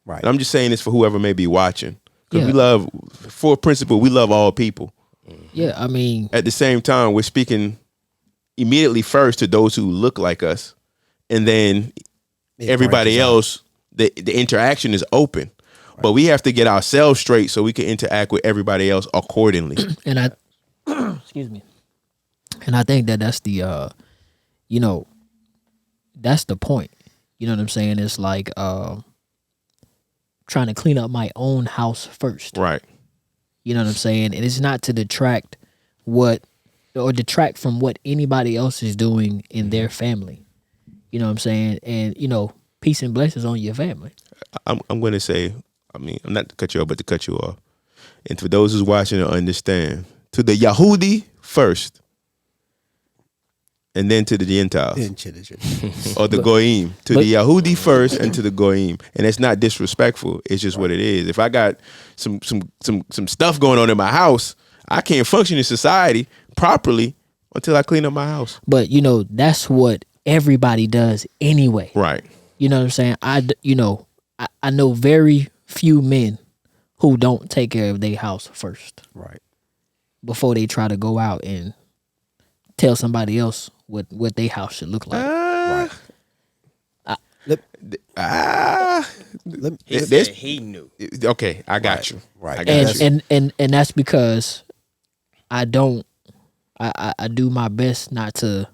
Right. And I'm just saying this for whoever may be watching. Because Yeah. we love, for principle, we love all people. Yeah, I mean, At the same time, we're speaking immediately first to those who look like us. And then everybody else, the interaction is open. But we have to get ourselves straight so we can interact with everybody else accordingly. and I, excuse me, and I think that that's the, you know, that's the point. You know what I'm saying? It's like trying to clean up my own house first. Right. You know what I'm saying? And it's not to detract from what anybody else is doing in their family. You know what I'm saying? And, you know, peace and blessings on your family. I'm going to say, I mean, I'm not to cut you off, but to cut you off. And for those who's watching to understand, to the Yahudi first, and then to the Gentiles, or the Goyim. To the Yahudi first, and to the Goyim. And it's not disrespectful. It's just what it is. If I got some stuff going on in my house, I can't function in society properly until I clean up my house. But, you know, that's what everybody does anyway. Right. You know what I'm saying? I know very few men who don't take care of their house first. Right. Before they try to go out and tell somebody else what their house should look like. He said he knew. Okay, I got you. Right. I got you. And that's because I do my best not to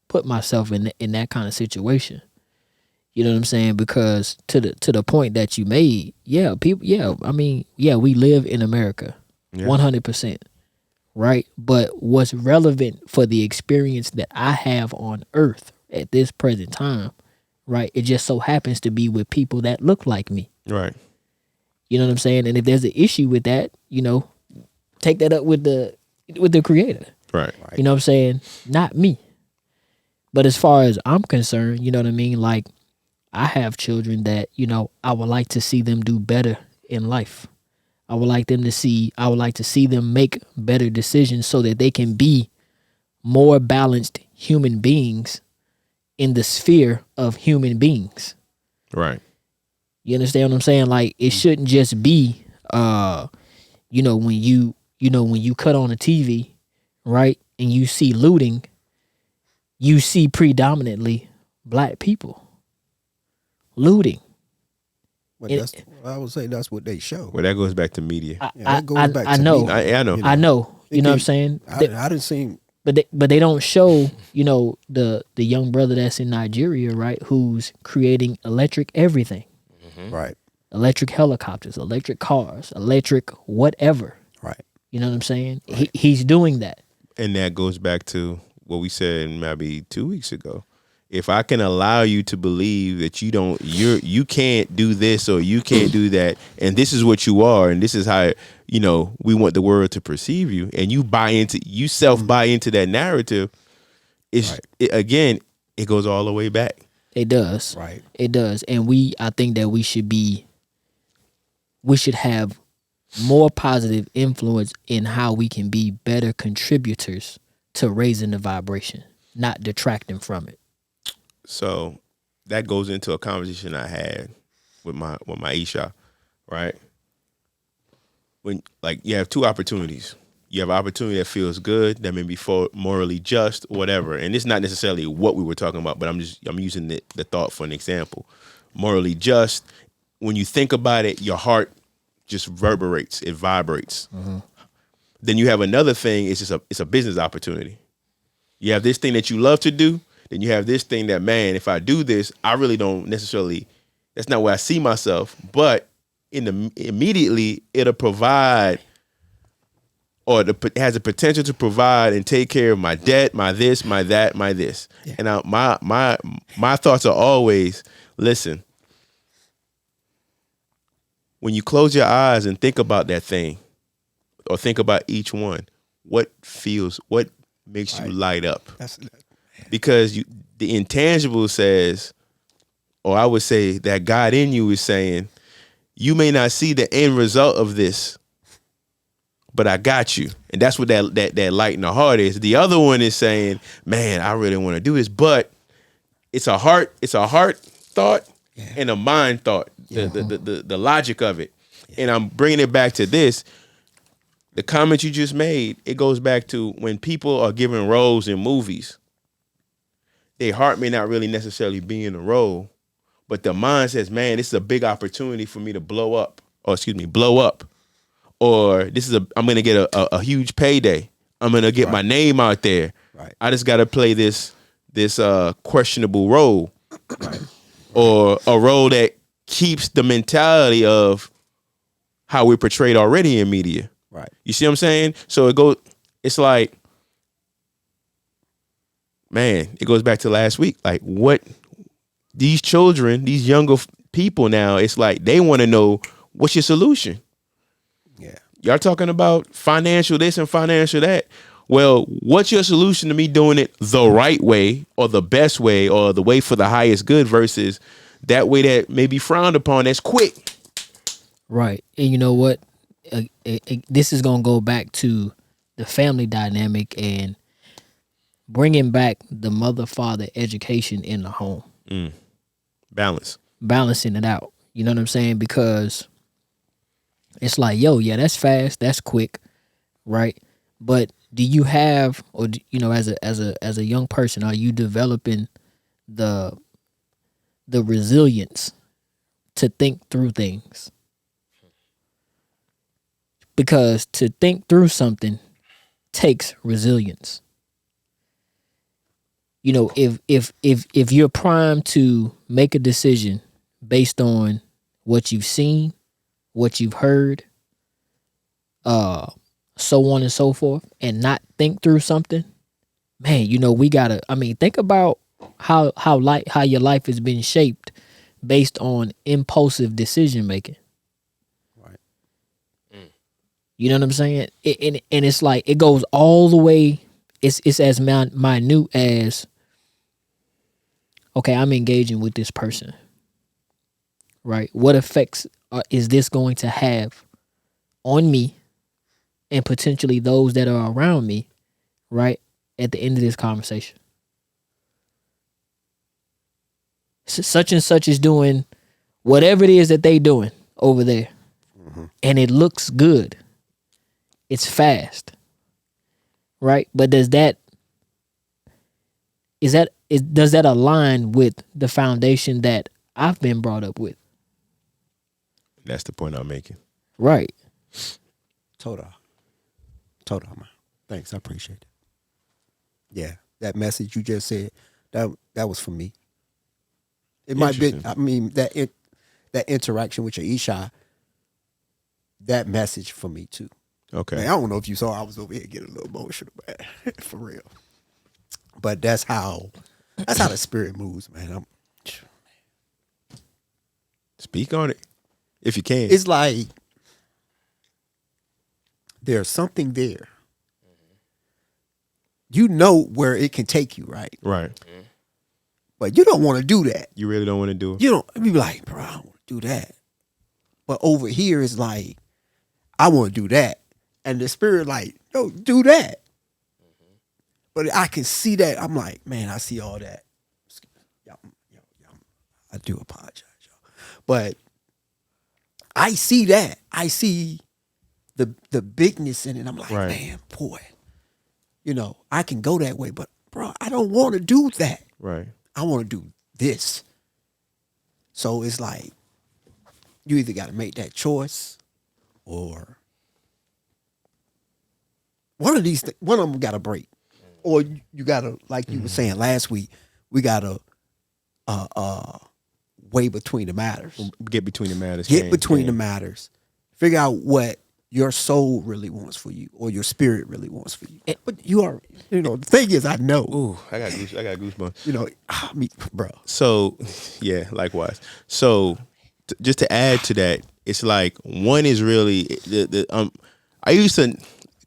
put myself in that kind of situation. You know what I'm saying? Because to the point that you made, we live in America, 100%, right? But what's relevant for the experience that I have on Earth at this present time, right? It just so happens to be with people that look like me. Right. You know what I'm saying? And if there's an issue with that, you know, take that up with the creator. Right. You know what I'm saying? Not me. But as far as I'm concerned, you know what I mean? Like, I have children that, you know, I would like to see them do better in life. I would like to see them make better decisions so that they can be more balanced human beings in the sphere of human beings. Right. You understand what I'm saying? Like, it shouldn't just be, when you cut on a TV, right, and you see looting, you see predominantly black people looting. But I would say that's what they show. Well, that goes back to media. I know. I know. I know. You know what I'm saying? I didn't see. But they don't show, you know, the young brother that's in Nigeria, right, who's creating electric everything. Right. Electric helicopters, electric cars, electric whatever. Right. You know what I'm saying? Right. He's doing that. And that goes back to what we said maybe 2 weeks ago. If I can allow you to believe that you can't do this or you can't do that, and this is what you are, and this is how, you know, we want the world to perceive you, and you buy into that narrative, it goes all the way back. It does. Right. It does. And I think that we should have more positive influence in how we can be better contributors to raising the vibration, not detracting from it. So that goes into a conversation I had with my Isha, right? When, like, you have two opportunities. You have an opportunity that feels good, that may be morally just, whatever. And it's not necessarily what we were talking about, but I'm using the thought for an example. Morally just, when you think about it, your heart just reverberates, it vibrates. Then you have another thing, it's a business opportunity. You have this thing that you love to do, then you have this thing that, man, if I do this, I really don't necessarily, that's not where I see myself, but immediately it'll provide, or it has the potential to provide and take care of my debt, my this, my that, my this. Yeah. And my thoughts are always, listen, when you close your eyes and think about that thing, or think about each one, what makes you light up? Because the intangible says, or I would say that God in you is saying, you may not see the end result of this, but I got you. And that's what that light in the heart is. The other one is saying, man, I really want to do this, but it's a heart thought and a mind thought, the logic of it. And I'm bringing it back to this. The comment you just made, it goes back to when people are given roles in movies, their heart may not really necessarily be in the role, but the mind says, man, this is a big opportunity for me to blow up. Or I'm going to get a huge payday. I'm going to get my name out there. Right. I just got to play this questionable role. Right. Or a role that keeps the mentality of how we're portrayed already in media. Right. You see what I'm saying? So it's like, man, it goes back to last week. Like, what these children, these younger people now, it's like they want to know, what's your solution? Yeah. Y'all talking about financial this and financial that. Well, what's your solution to me doing it the right way, or the best way, or the way for the highest good, versus that way that may be frowned upon that's quick? Right. And you know what? This is going to go back to the family dynamic and bringing back the mother-father education in the home. Balancing it out. You know what I'm saying? Because it's like, yo, yeah, that's fast, that's quick, right? But do you have, or you know, as a young person, are you developing the resilience to think through things? Because to think through something takes resilience. You know, if you're primed to make a decision based on what you've seen, what you've heard, so on and so forth, and not think through something, man, you know, think about how your life has been shaped based on impulsive decision making. Right. You know what I'm saying? And it's like, it goes all the way. It's as minute as, okay, I'm engaging with this person, right? What effects is this going to have on me and potentially those that are around me, right, at the end of this conversation? Such and such is doing whatever it is that they doing over there, and it looks good. It's fast, right? But does that align with the foundation that I've been brought up with? That's the point I'm making. Right. Total, man. Thanks, I appreciate it. Yeah, that message you just said, that was for me. It might be, I mean, that interaction with your Isha, that message for me too. Okay. Man, I don't know if you saw, I was over here getting a little emotional, man. For real. But that's how the spirit moves, man. Speak on it, if you can. It's like there's something there. You know where it can take you, right? Right. But you don't want to do that. You really don't want to do it? You don't. You be like, bro, I don't want to do that. But over here, it's like, I want to do that. And the spirit like, yo, do that. But I can see that. I'm like, man, I see all that. I do apologize, y'all. But I see that. I see the bigness in it. I'm like, man, boy, you know, I can go that way. But, bro, I don't want to do that. Right. I want to do this. So it's like, you either got to make that choice, or one of them got to break, or you got to, like you were saying last week, we got to weigh between the matters. Get between the matters. Get Can- between the can. matters. Figure out what your soul really wants for you, or your spirit really wants for you. But you are, the thing is, I know, Ooh, I got goosebumps. bro. So, yeah, likewise. So, just to add to that, it's like one is really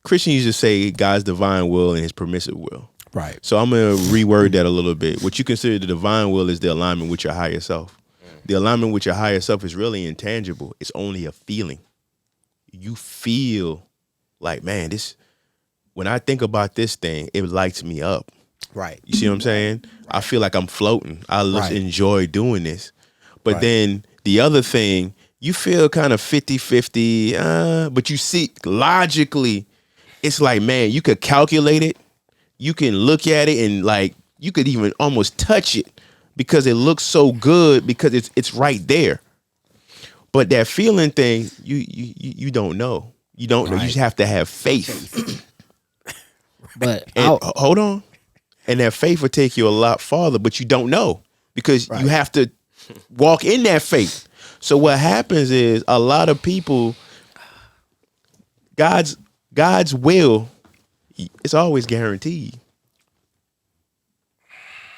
Christian used to say God's divine will and His permissive will. Right. So I'm gonna reword that a little bit. What you consider the divine will is the alignment with your higher self. The alignment with your higher self is really intangible. It's only a feeling. You feel like, man, when I think about this thing, it lights me up. Right. You see what I'm saying? I feel like I'm floating. I Right. enjoy doing this. But Right. then the other thing, you feel kind of 50-50, but you see logically, it's like, man, you could calculate it. You can look at it and like you could even almost touch it because it looks so good because it's right there. But that feeling thing, you don't know. You don't know. You Right. just have to have faith. But And hold on. And that faith will take you a lot farther, but you don't know because you have to walk in that faith. So what happens is a lot of people, God's will, it's always guaranteed.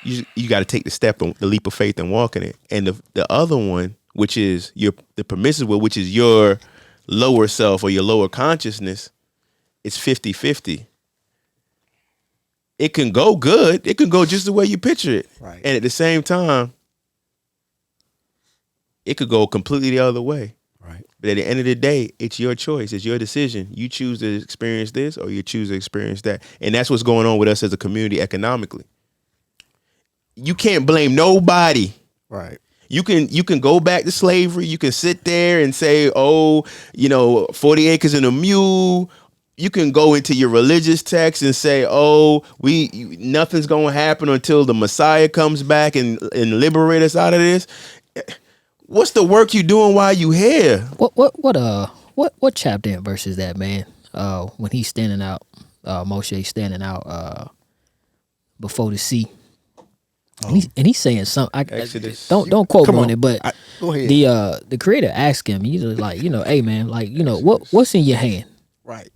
You got to take the leap of faith and walk in it. And the other one, which is the permissive will, which is your lower self or your lower consciousness, it's 50-50. It can go good. It can go just the way you picture it. Right. And at the same time, it could go completely the other way. Right. But at the end of the day, it's your choice. It's your decision. You choose to experience this or you choose to experience that. And that's what's going on with us as a community economically. You can't blame nobody. Right. You can go back to slavery. You can sit there and say, 40 acres and a mule. You can go into your religious text and say, nothing's going to happen until the Messiah comes back and liberate us out of this. What's the work you doing while you here? What chapter and verse is that, man? When he's standing out, Moshe standing out before the sea. And he's saying something. Exodus. Don't quote Come me on on. it, but Go ahead. the creator asked him, he's like, hey man, like, what's in your hand? Right.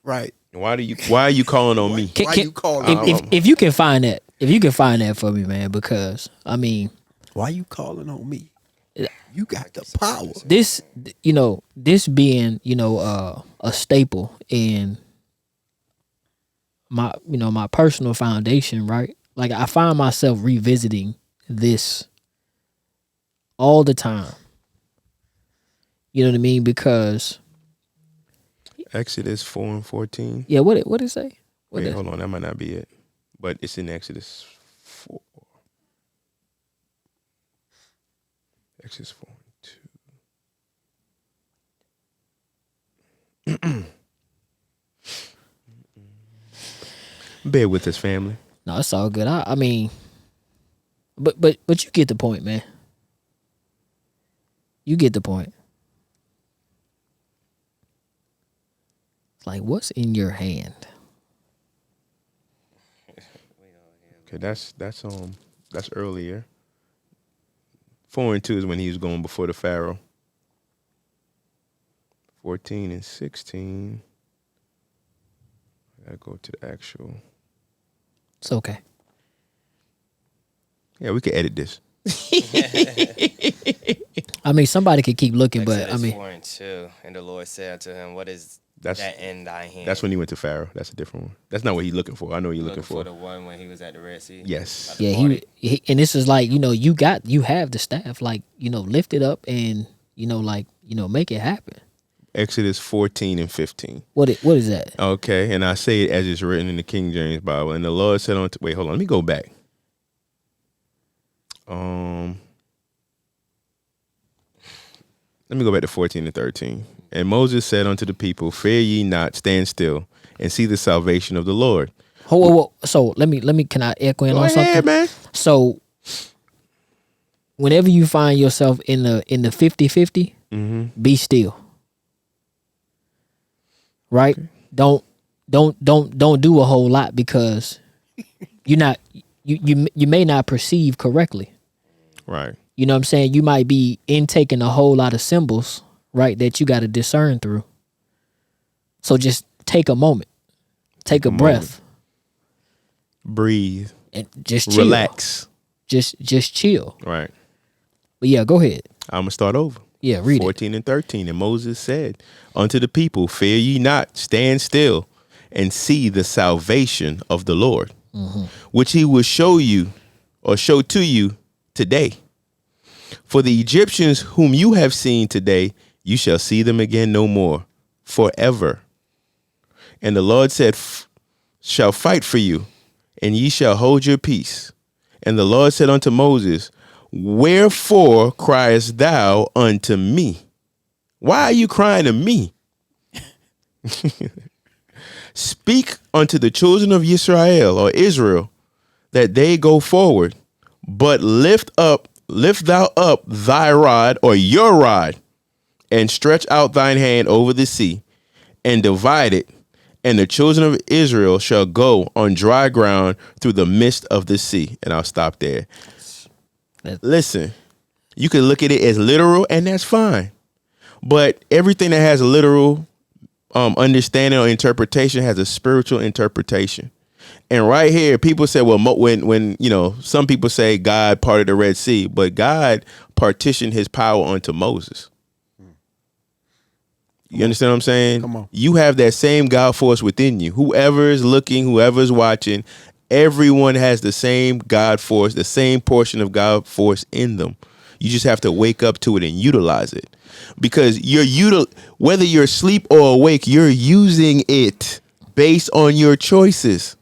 Right. Why are you calling on me? Why you calling? If you can find that for me, man, because I mean, Why you calling on me? You got the power. this being a staple in my personal foundation, right? Like I find myself revisiting this all the time. You know what I mean? Because Exodus 4:14. yeah, what it say? Wait, hold on, that might not be it, but it's in Exodus 4. Exodus 4:2. Bear with us, family. No, it's all good. I mean, but you get the point, man. You get the point. It's like, what's in your hand? Okay, that's earlier. 4:2 is when he was going before the Pharaoh. 14 and 16. I gotta go to the actual. It's okay. Yeah, we could edit this. I mean, somebody could keep looking, but I Exodus mean, 4:2, and the Lord said unto him, "What is That's that in thy hand?" That's when he went to Pharaoh. That's a different one. That's not what he's looking for. I know what you're looking for. the one when he was at the Red Sea. Yes. By the yeah, 40. he and this is like, you have the staff, like, lift it up and make it happen. Exodus 14 and 15. What is that? Okay, and I say it as it's written in the King James Bible. And the Lord said unto, wait, hold on, let me go back. Let me go back to 14 and 13. And Moses said unto the people, fear ye not, stand still, and see the salvation of the Lord. Whoa. So let me. Can I echo in Go on ahead, something? man. So whenever you find yourself in the 50-50, Be still. Right? Don't do a whole lot because you're not you may not perceive correctly. Right. You know what I'm saying? You might be intaking a whole lot of symbols, right, that you got to discern through. So just take a moment. Take a breath. Breathe. And just chill. Relax. Just chill. Right. But yeah, go ahead. I'm going to start over. Yeah, read 14 and 13. And Moses said unto the people, fear ye not, stand still and see the salvation of the Lord, which he will show you or show to you today. For the Egyptians whom you have seen today, you shall see them again no more forever. And the Lord said, shall fight for you, and ye shall hold your peace. And the Lord said unto Moses, wherefore criest thou unto me? Why are you crying to me? Speak unto the children of Israel or Israel that they go forward, but lift thou up thy rod or your rod and stretch out thine hand over the sea and divide it. And the children of Israel shall go on dry ground through the midst of the sea. And I'll stop there. Listen, you can look at it as literal, and that's fine. But everything that has a literal understanding or interpretation has a spiritual interpretation. And right here, people say, well, when you know, some people say God parted the Red Sea, but God partitioned his power unto Moses. You understand what I'm saying? Come on. You have that same God force within you. Whoever is looking, whoever is watching, everyone has the same God force, the same portion of God force in them. You just have to wake up to it and utilize it. Because whether you're asleep or awake, you're using it based on your choices.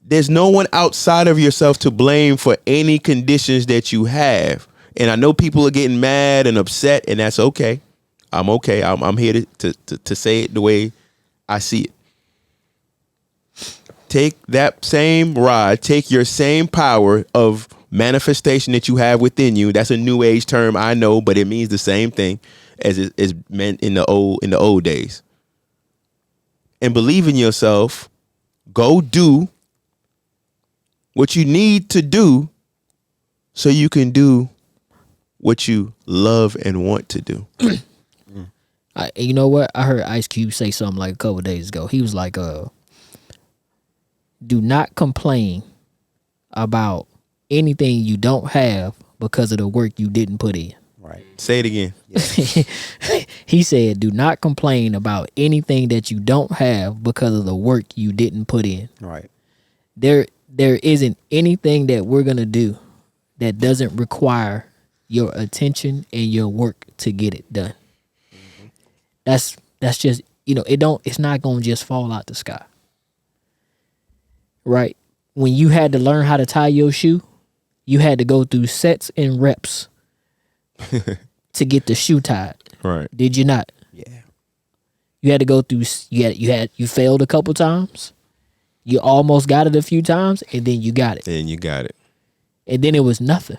There's no one outside of yourself to blame for any conditions that you have. And I know people are getting mad and upset, and that's okay. I'm okay. I'm here to say it the way I see it. Take that same rod, take your same power of manifestation that you have within you. That's a new age term, I know, but it means the same thing as it is meant in the old days. And believe in yourself. Go do what you need to do so you can do what you love and want to do. You know what? I heard Ice Cube say something like a couple of days ago. He was like, do not complain about anything you don't have because of the work you didn't put in. Right. Say it again. He said, do not complain about anything that you don't have because of the work you didn't put in. Right. There isn't anything that we're going to do that doesn't require your attention and your work to get it done. That's just, you know, it's not going to just fall out the sky. Right? When you had to learn how to tie your shoe, you had to go through sets and reps to get the shoe tied. Right. Did you not? Yeah. You had to go through, you failed a couple times. You almost got it a few times, and then you got it. And you got it. And then it was nothing.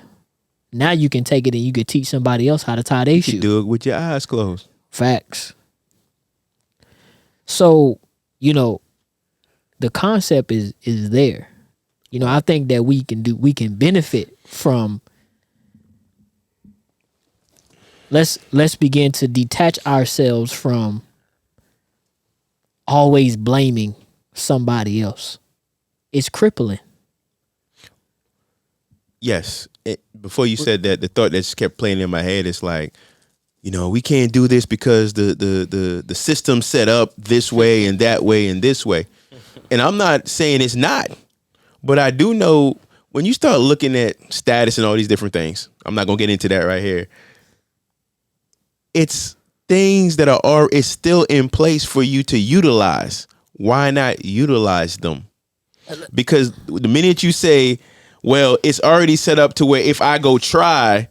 Now you can take it and you can teach somebody else how to tie their shoe. You do it with your eyes closed. Facts. So, you know, the concept is there. You know, I think that we can benefit from, let's begin to detach ourselves from always blaming somebody else. It's crippling. Yes. Before you said that, the thought that just kept playing in my head is like, you know, we can't do this because the system set up this way and that way and this way. And I'm not saying it's not, but I do know when you start looking at status and all these different things, I'm not going to get into that right here. It's things that it's still in place for you to utilize. Why not utilize them? Because the minute you say, well, it's already set up to where if I go try,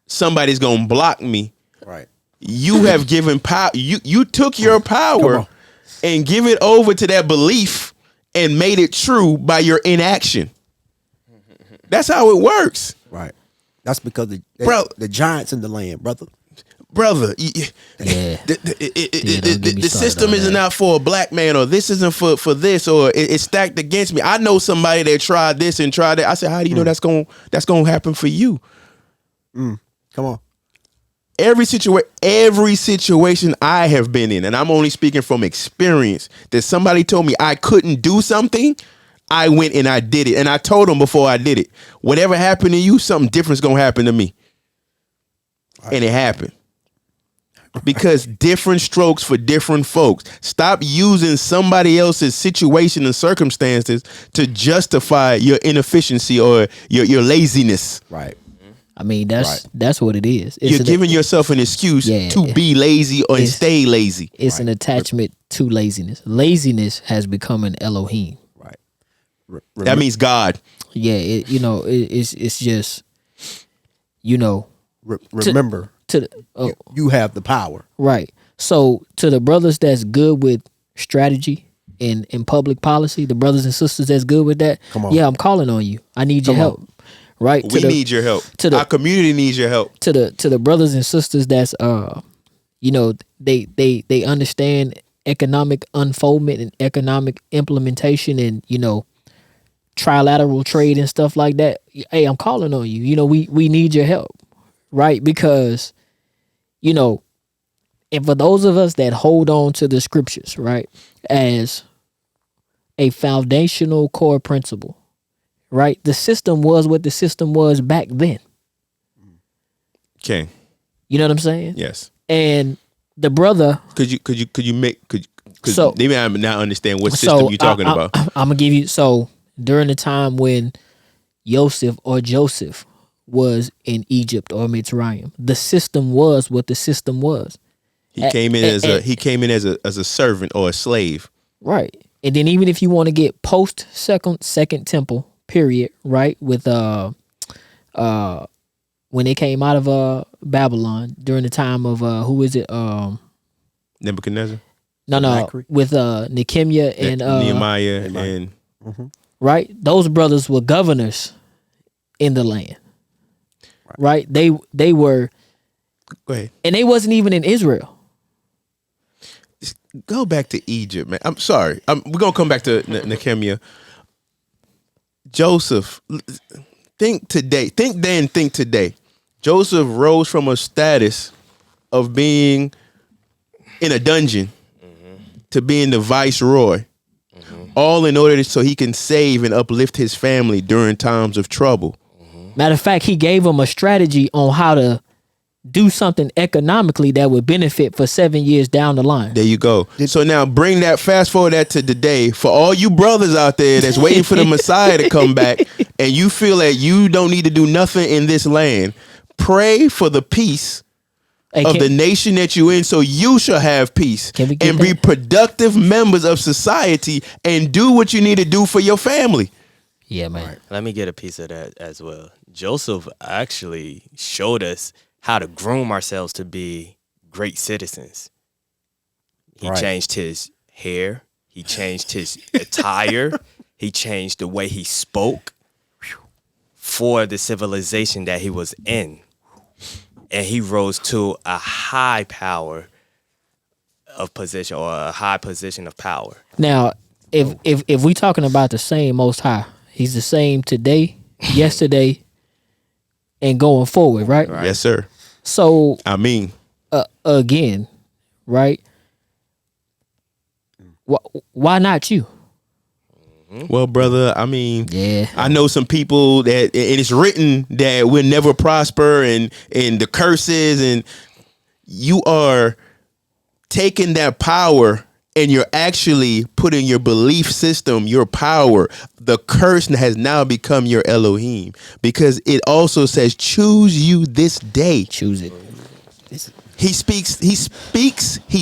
somebody's going to block me. Right. You have given power. You took your power and give it over to that belief and made it true by your inaction. That's how it works. Right. That's because Bro. the giants in the land, brother. Brother, Yeah. the don't get me started system on isn't that. out for a black man, or this isn't for this, or it's stacked against me. I know somebody that tried this and tried that. I said, how do you know that's gonna happen for you? Come on. Every situation I have been in, and I'm only speaking from experience, that somebody told me I couldn't do something, I went and I did it. And I told them before I did it, whatever happened to you, something different's gonna happen to me. And it happened. Because different strokes for different folks. Stop using somebody else's situation and circumstances to justify your inefficiency or your laziness. Right. I mean, that's what it is. You're giving yourself an excuse to be lazy or stay lazy. It's an attachment to laziness. Laziness has become an Elohim. Right. That means God. Yeah, it's just, Remember, to the, you have the power. right. So to the brothers that's good with strategy in public policy, the brothers and sisters that's good with that, Come on. yeah, I'm calling on you. I need your help. Right? We need your help. Our community needs your help. To the brothers and sisters that's they understand economic unfoldment and economic implementation and trilateral trade and stuff like that. Hey, I'm calling on you. We need your help. Right? Because and for those of us that hold on to the scriptures, right, as a foundational core principle, right, the system was what the system was back then. Okay. You know what I'm saying? Yes. And the brother, Could you make So- they may not understand what system you're talking about. I'm gonna give you. So during the time when Joseph was in Egypt or Mitzrayim, the system was what the system was. He came in as a servant or a slave. Right. And then even if you want to get post second temple period, right, with when they came out of Babylon during the time of who is it? Nebuchadnezzar, No, with Nehemiah and Nehemiah and right? Those brothers were governors in the land. Right? They were, go ahead. and they wasn't even in Israel. Go back to Egypt, man. I'm sorry. We're gonna come back to Nehemiah. Joseph, think today. Joseph rose from a status of being in a dungeon to being the viceroy, all in order so he can save and uplift his family during times of trouble. Matter of fact, he gave them a strategy on how to do something economically that would benefit for 7 years down the line. There you go. So now fast forward that to today. For all you brothers out there that's waiting for the Messiah to come back and you feel that you don't need to do nothing in this land, pray for the peace of the nation that you're in so you shall have peace Can we get and be that? productive members of society and do what you need to do for your family. Yeah, man. Let me get a piece of that as well. Joseph actually showed us how to groom ourselves to be great citizens. He Right. changed his hair. He changed his attire. He changed the way he spoke for the civilization that he was in. And he rose to a high power of position or a high position of power. Now, if we talking about the same Most High, he's the same today, yesterday, and going forward, right? Yes, sir. So I mean, again, right? Why not you? well, brother, I mean, Yeah. I know some people that, and it's written that we'll never prosper and the curses, and you are taking that power and you're actually putting your belief system, your power, the curse has now become your Elohim, because it also says, choose you this day. Choose it. He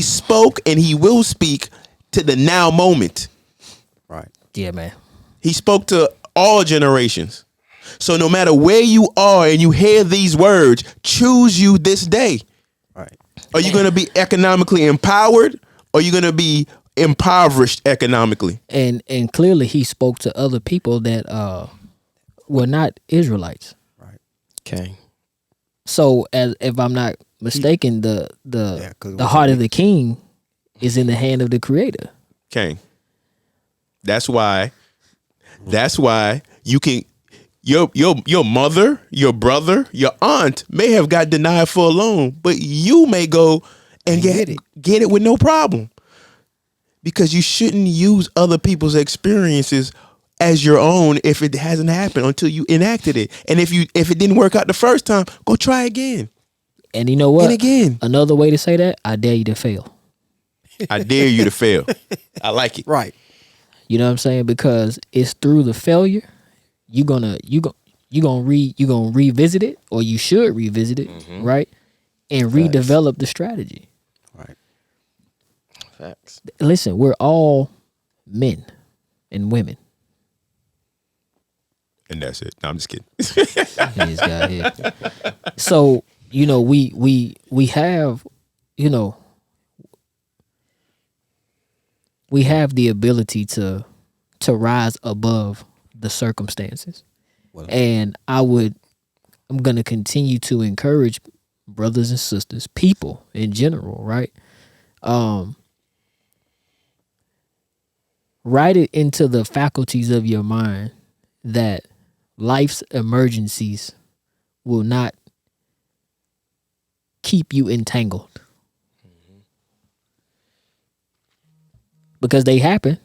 spoke, and he will speak to the now moment. Right. Yeah, man. He spoke to all generations. So no matter where you are and you hear these words, choose you this day. Right. Are you going to be economically empowered, or are you going to be impoverished economically? And clearly he spoke to other people that were not Israelites. Right. Okay. So as if I'm not mistaken, Yeah, the 'cause the heart of the king is in the hand of the creator. King. That's why you can your mother, your brother, your aunt may have got denied for a loan, but you may go and get it with no problem. Because you shouldn't use other people's experiences as your own if it hasn't happened until you enacted it. And if it didn't work out the first time, go try again. And you know what? And again. Another way to say that, I dare you to fail. I dare you to fail. I like it. Right. You know what I'm saying? Because it's through the failure you gonna revisit it, or you should revisit it, right? And redevelop the strategy. Right. Facts. Listen, we're all men and women. And that's it. No, I'm just kidding. This guy here. So, you know, we have, you know, we have the ability to rise above the circumstances. And I'm gonna continue to encourage brothers and sisters, people in general, right? Write it into the faculties of your mind that life's emergencies will not keep you entangled. Because they happen.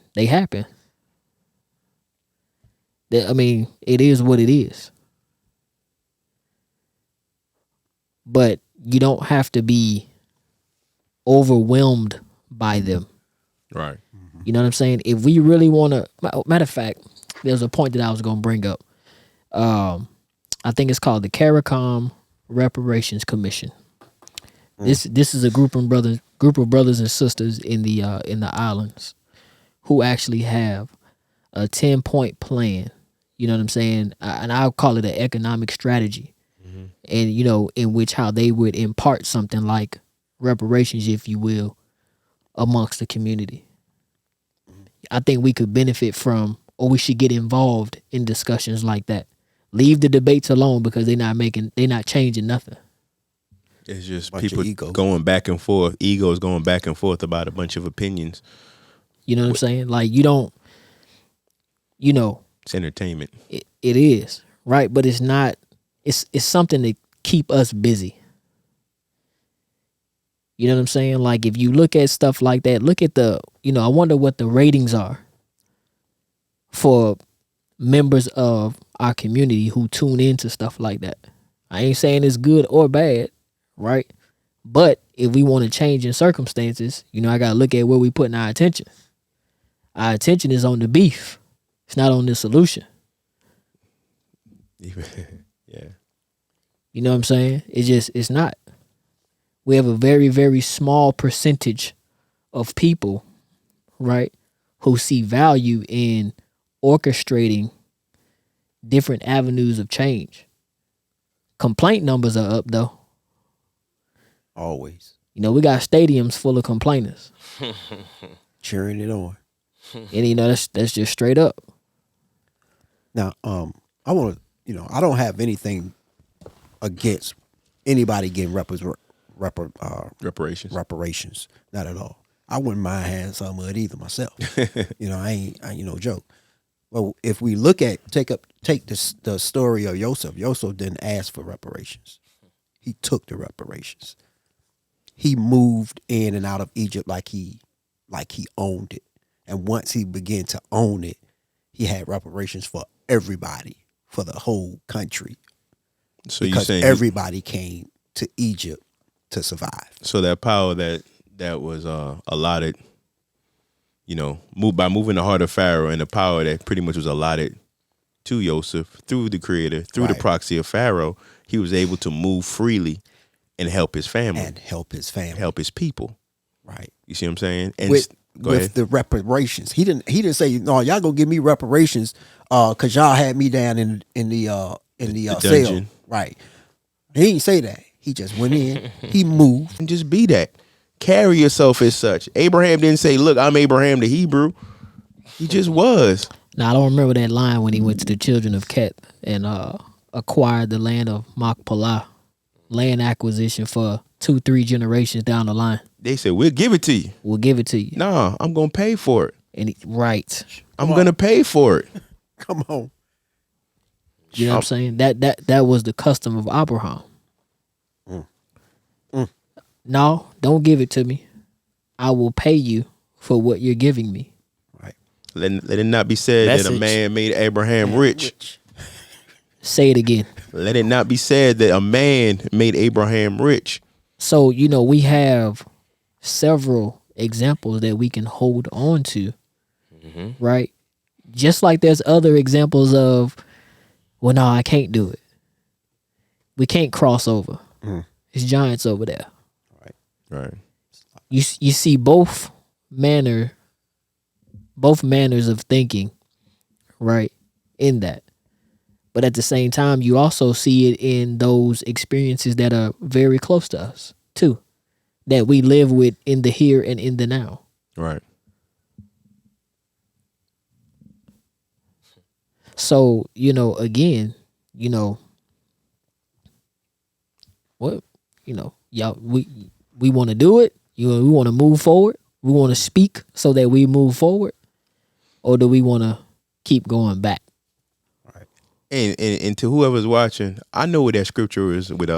I mean, it is what it is. But you don't have to be overwhelmed by them. Right. You know what I'm saying? If we really want to, matter of fact, there's a point that I was going to bring up. I think it's called the CARICOM Reparations Commission. This is a group of brothers and sisters in the islands who actually have a 10-point plan. You know what I'm saying? And I'll call it an economic strategy. And, you know, in which how they would impart something like reparations, if you will, amongst the community. I think we could benefit from, or we should get involved in discussions like that. Leave the debates alone because they're not changing nothing. It's just Bunch of people ego. going back and forth, egos going back and forth about a bunch of opinions. You know what I'm saying? Like, you don't, you know, It's entertainment. it is, right? But it's not, it's something to keep us busy. You know what I'm saying? Like, if you look at stuff like that, look at I wonder what the ratings are for members of our community who tune into stuff like that. I ain't saying it's good or bad, right? But if we want to change in circumstances, you know, I got to look at where we putting our attention. Our attention is on the beef. It's not on the solution. Yeah. You know what I'm saying? It's not. We have a very, very small percentage of people, right, who see value in orchestrating different avenues of change. Complaint numbers are up, though. Always. You know, we got stadiums full of complainers. Cheering it on. And, you know, that's just straight up. Now, I want to, I don't have anything against anybody getting reparations. Not at all. I wouldn't mind having some of it either myself. I ain't no joke. Well, if we take the story of Yosef didn't ask for reparations. He took the reparations. He moved in and out of Egypt like he owned it. And once he began to own it, he had reparations for everybody, for the whole country. So because you're saying everybody came to Egypt to survive. So that power that was allotted, by moving the heart of Pharaoh, and the power that pretty much was allotted to Joseph through the Creator, through the proxy of Pharaoh, he was able to move freely and help his family. And help his family. Help his people. Right. You see what I'm saying? And with ahead. The reparations. He didn't say, no, y'all gonna give me reparations because y'all had me down in the cell. dungeon. Right. He didn't say that. He just went in, he moved. And just be that. Carry yourself as such. Abraham didn't say, look, I'm Abraham the Hebrew. He just was. Now, I don't remember that line when he went to the children of Keth and acquired the land of Machpelah. land acquisition for 2-3 generations down the line. They said, we'll give it to you. We'll give it to you. Nah, I'm going to pay for it. And right. I'm going to pay for it. Come on. You know what I'm saying? That was the custom of Abraham. No, don't give it to me. I will pay you for what you're giving me. Right. Let it not be said that a Message. man made Abraham rich. Say it again. Let it not be said that a man made Abraham rich. So, we have several examples that we can hold on to, right? Just like there's other examples of, well, no, I can't do it. We can't cross over. It's giants over there. Right. You see both manners of thinking, right, in that. But at the same time, you also see it in those experiences that are very close to us, too, that we live with in the here and in the now. Right. So, again, what, y'all, we want to do it. We want to move forward. We want to speak so that we move forward. Or do we want to keep going back? And to whoever's watching, I know what that scripture is with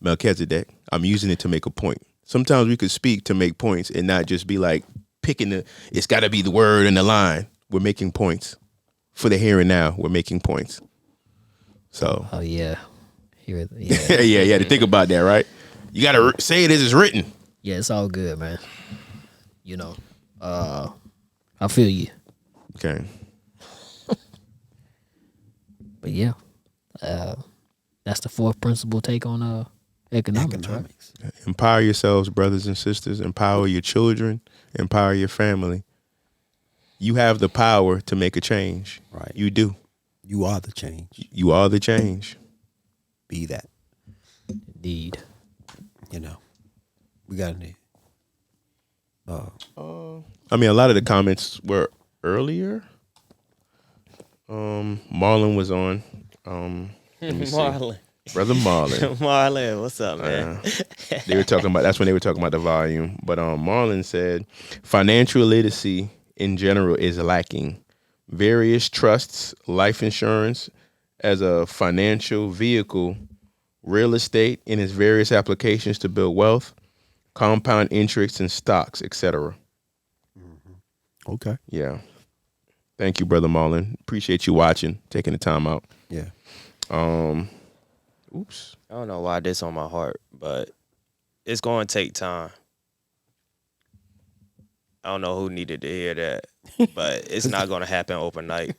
Melchizedek. I'm using it to make a point. Sometimes we could speak to make points and not just be like picking it's got to be the word and the line. We're making points. For the here and now, we're making points. So. Oh, yeah. Yeah. yeah, you had to think about that, right? You got to say it as it's written. Yeah, it's all good, man. I feel you. Okay. But yeah, that's the fourth principle take on economics. Right? Empower yourselves, brothers and sisters. Empower your children. Empower your family. You have the power to make a change. Right. You do. You are the change. You are the change. Be that. Indeed. We got any. I mean, a lot of the comments were earlier. Marlon was on. Let me see. Marlon. Brother Marlon. Marlon, what's up, man? They were talking about, that's when they were talking about the volume. But Marlon said, financial literacy in general is lacking. Various trusts, life insurance as a financial vehicle, real estate in its various applications to build wealth, compound interest in stocks, etc. Okay. Yeah. Thank you, Brother Marlon. Appreciate you watching, taking the time out. Yeah. Oops. I don't know why this on my heart, but it's going to take time. I don't know who needed to hear that, but it's not going to happen overnight.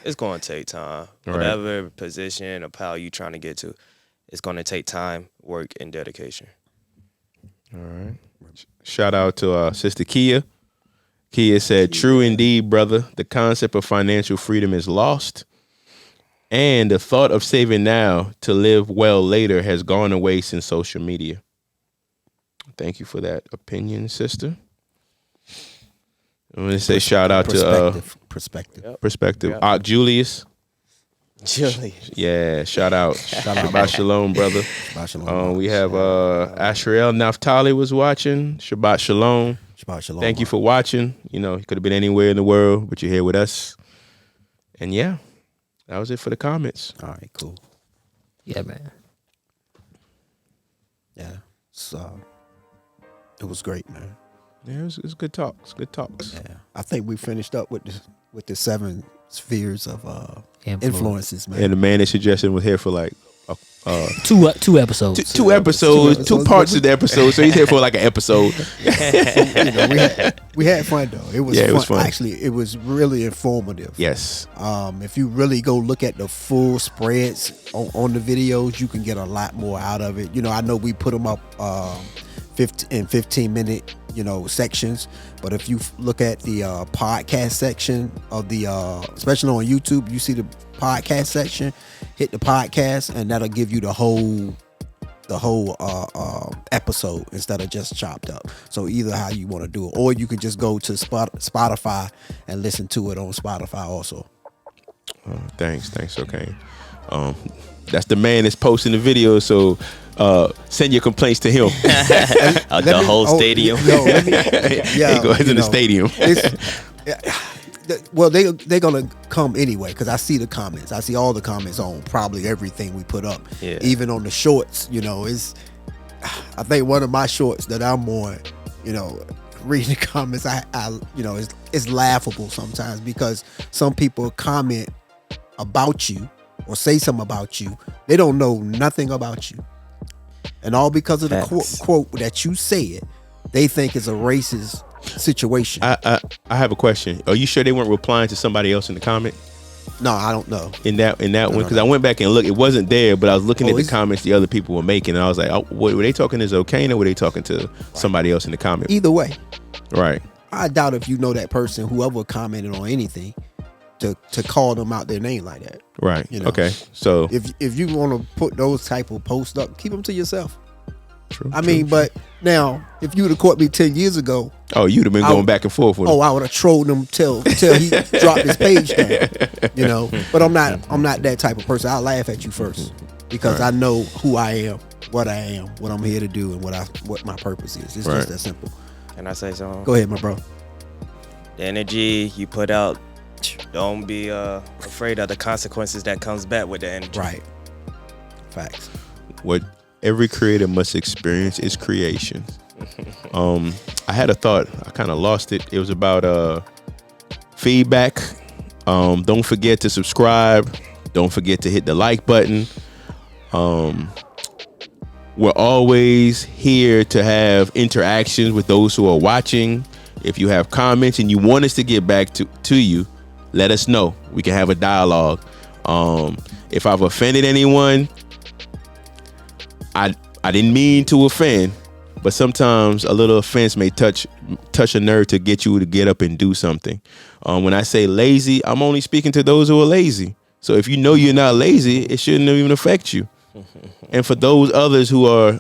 It's going to take time. Right. Whatever position or power you're trying to get to, it's going to take time, work, and dedication. All right. Shout out to Sister Kia. Kia said, true indeed, brother. The concept of financial freedom is lost. And the thought of saving now to live well later has gone away since social media. Thank you for that opinion, sister. I'm going to say shout out to Perspective. Yep. Julius. Julius. Yeah, shout out. Shabbat Shalom, brother. Shabbat Shalom. We have Ashriel Naftali was watching. Shabbat Shalom. Shabbat Shalom. Thank you for watching. You could have been anywhere in the world, but you're here with us. And yeah, that was it for the comments. All right, cool. Yeah, man. Yeah. So it was great, man. Yeah, it was good talks. Good talks. Yeah. I think we finished up with the 7 spheres of influences, man. And the man that suggested was here for like two episodes. two episodes, two parts of the episode. So he's here for like an episode. We had fun though. It was Yeah, fun. it was fun. Actually, it was really informative. Yes. If you really go look at the full spreads on the videos, you can get a lot more out of it. I know we put them up 15-minute sections, but if you look at the podcast section of the especially on YouTube, you see the podcast section, hit the podcast, and that'll give you the whole episode instead of just chopped up. So either how you want to do it, or you can just go to Spotify and listen to it on Spotify also. Thanks, okay. That's the man that's posting the video. So send your complaints to him. The whole stadium. Let me, He goes in the stadium. Well, they're gonna come anyway because I see the comments. I see all the comments on probably everything we put up, Yeah. even on the shorts. I think one of my shorts that I'm on, reading the comments, I it's laughable sometimes because some people comment about you or say something about you. They don't know nothing about you, and all because of the quote that you said, they think it's a racist situation. I have a question. Are you sure they weren't replying to somebody else in the comment? No, I don't know. In that one, because I went back and looked. It wasn't there, but I was looking at the it's- comments the other people were making, and I was like, oh, were they talking to Zocane or were they talking to somebody else in the comment? Either way, Right. I doubt if you know that person, whoever commented on anything, to call them out their name like that. Right. You know. Okay. So If you want to put those type of posts up, keep them to yourself. true, I true. mean, but now if you would have caught me 10 years ago, Oh, you'd have been going back and forth with him. I would have trolled him till he dropped his page down. But I'm not that type of person. I'll laugh at you first because I know who I am, what I'm here to do, and what my purpose is. It's Right. just that simple. Can I say something? Go ahead, my bro. The energy you put out, don't be afraid of the consequences that comes back with the energy. Right. Facts. What every creator must experience is creation. I had a thought. I kind of lost it. It was about feedback. Don't forget to subscribe. Don't forget to hit the like button. We're always here to have interactions with those who are watching. If you have comments and you want us to get back to you, let us know. We can have a dialogue. If I've offended anyone, I didn't mean to offend, but sometimes a little offense may touch a nerve to get you to get up and do something. When I say lazy, I'm only speaking to those who are lazy. So if you know you're not lazy, it shouldn't even affect you. And for those others who are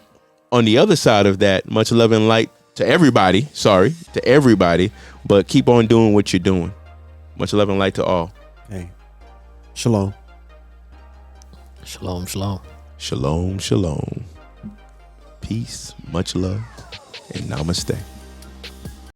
on the other side of that, much love and light to everybody. Sorry, to everybody, but keep on doing what you're doing. Much love and light to all. Hey. Shalom. Shalom, shalom. Shalom, shalom. Peace, much love, and namaste.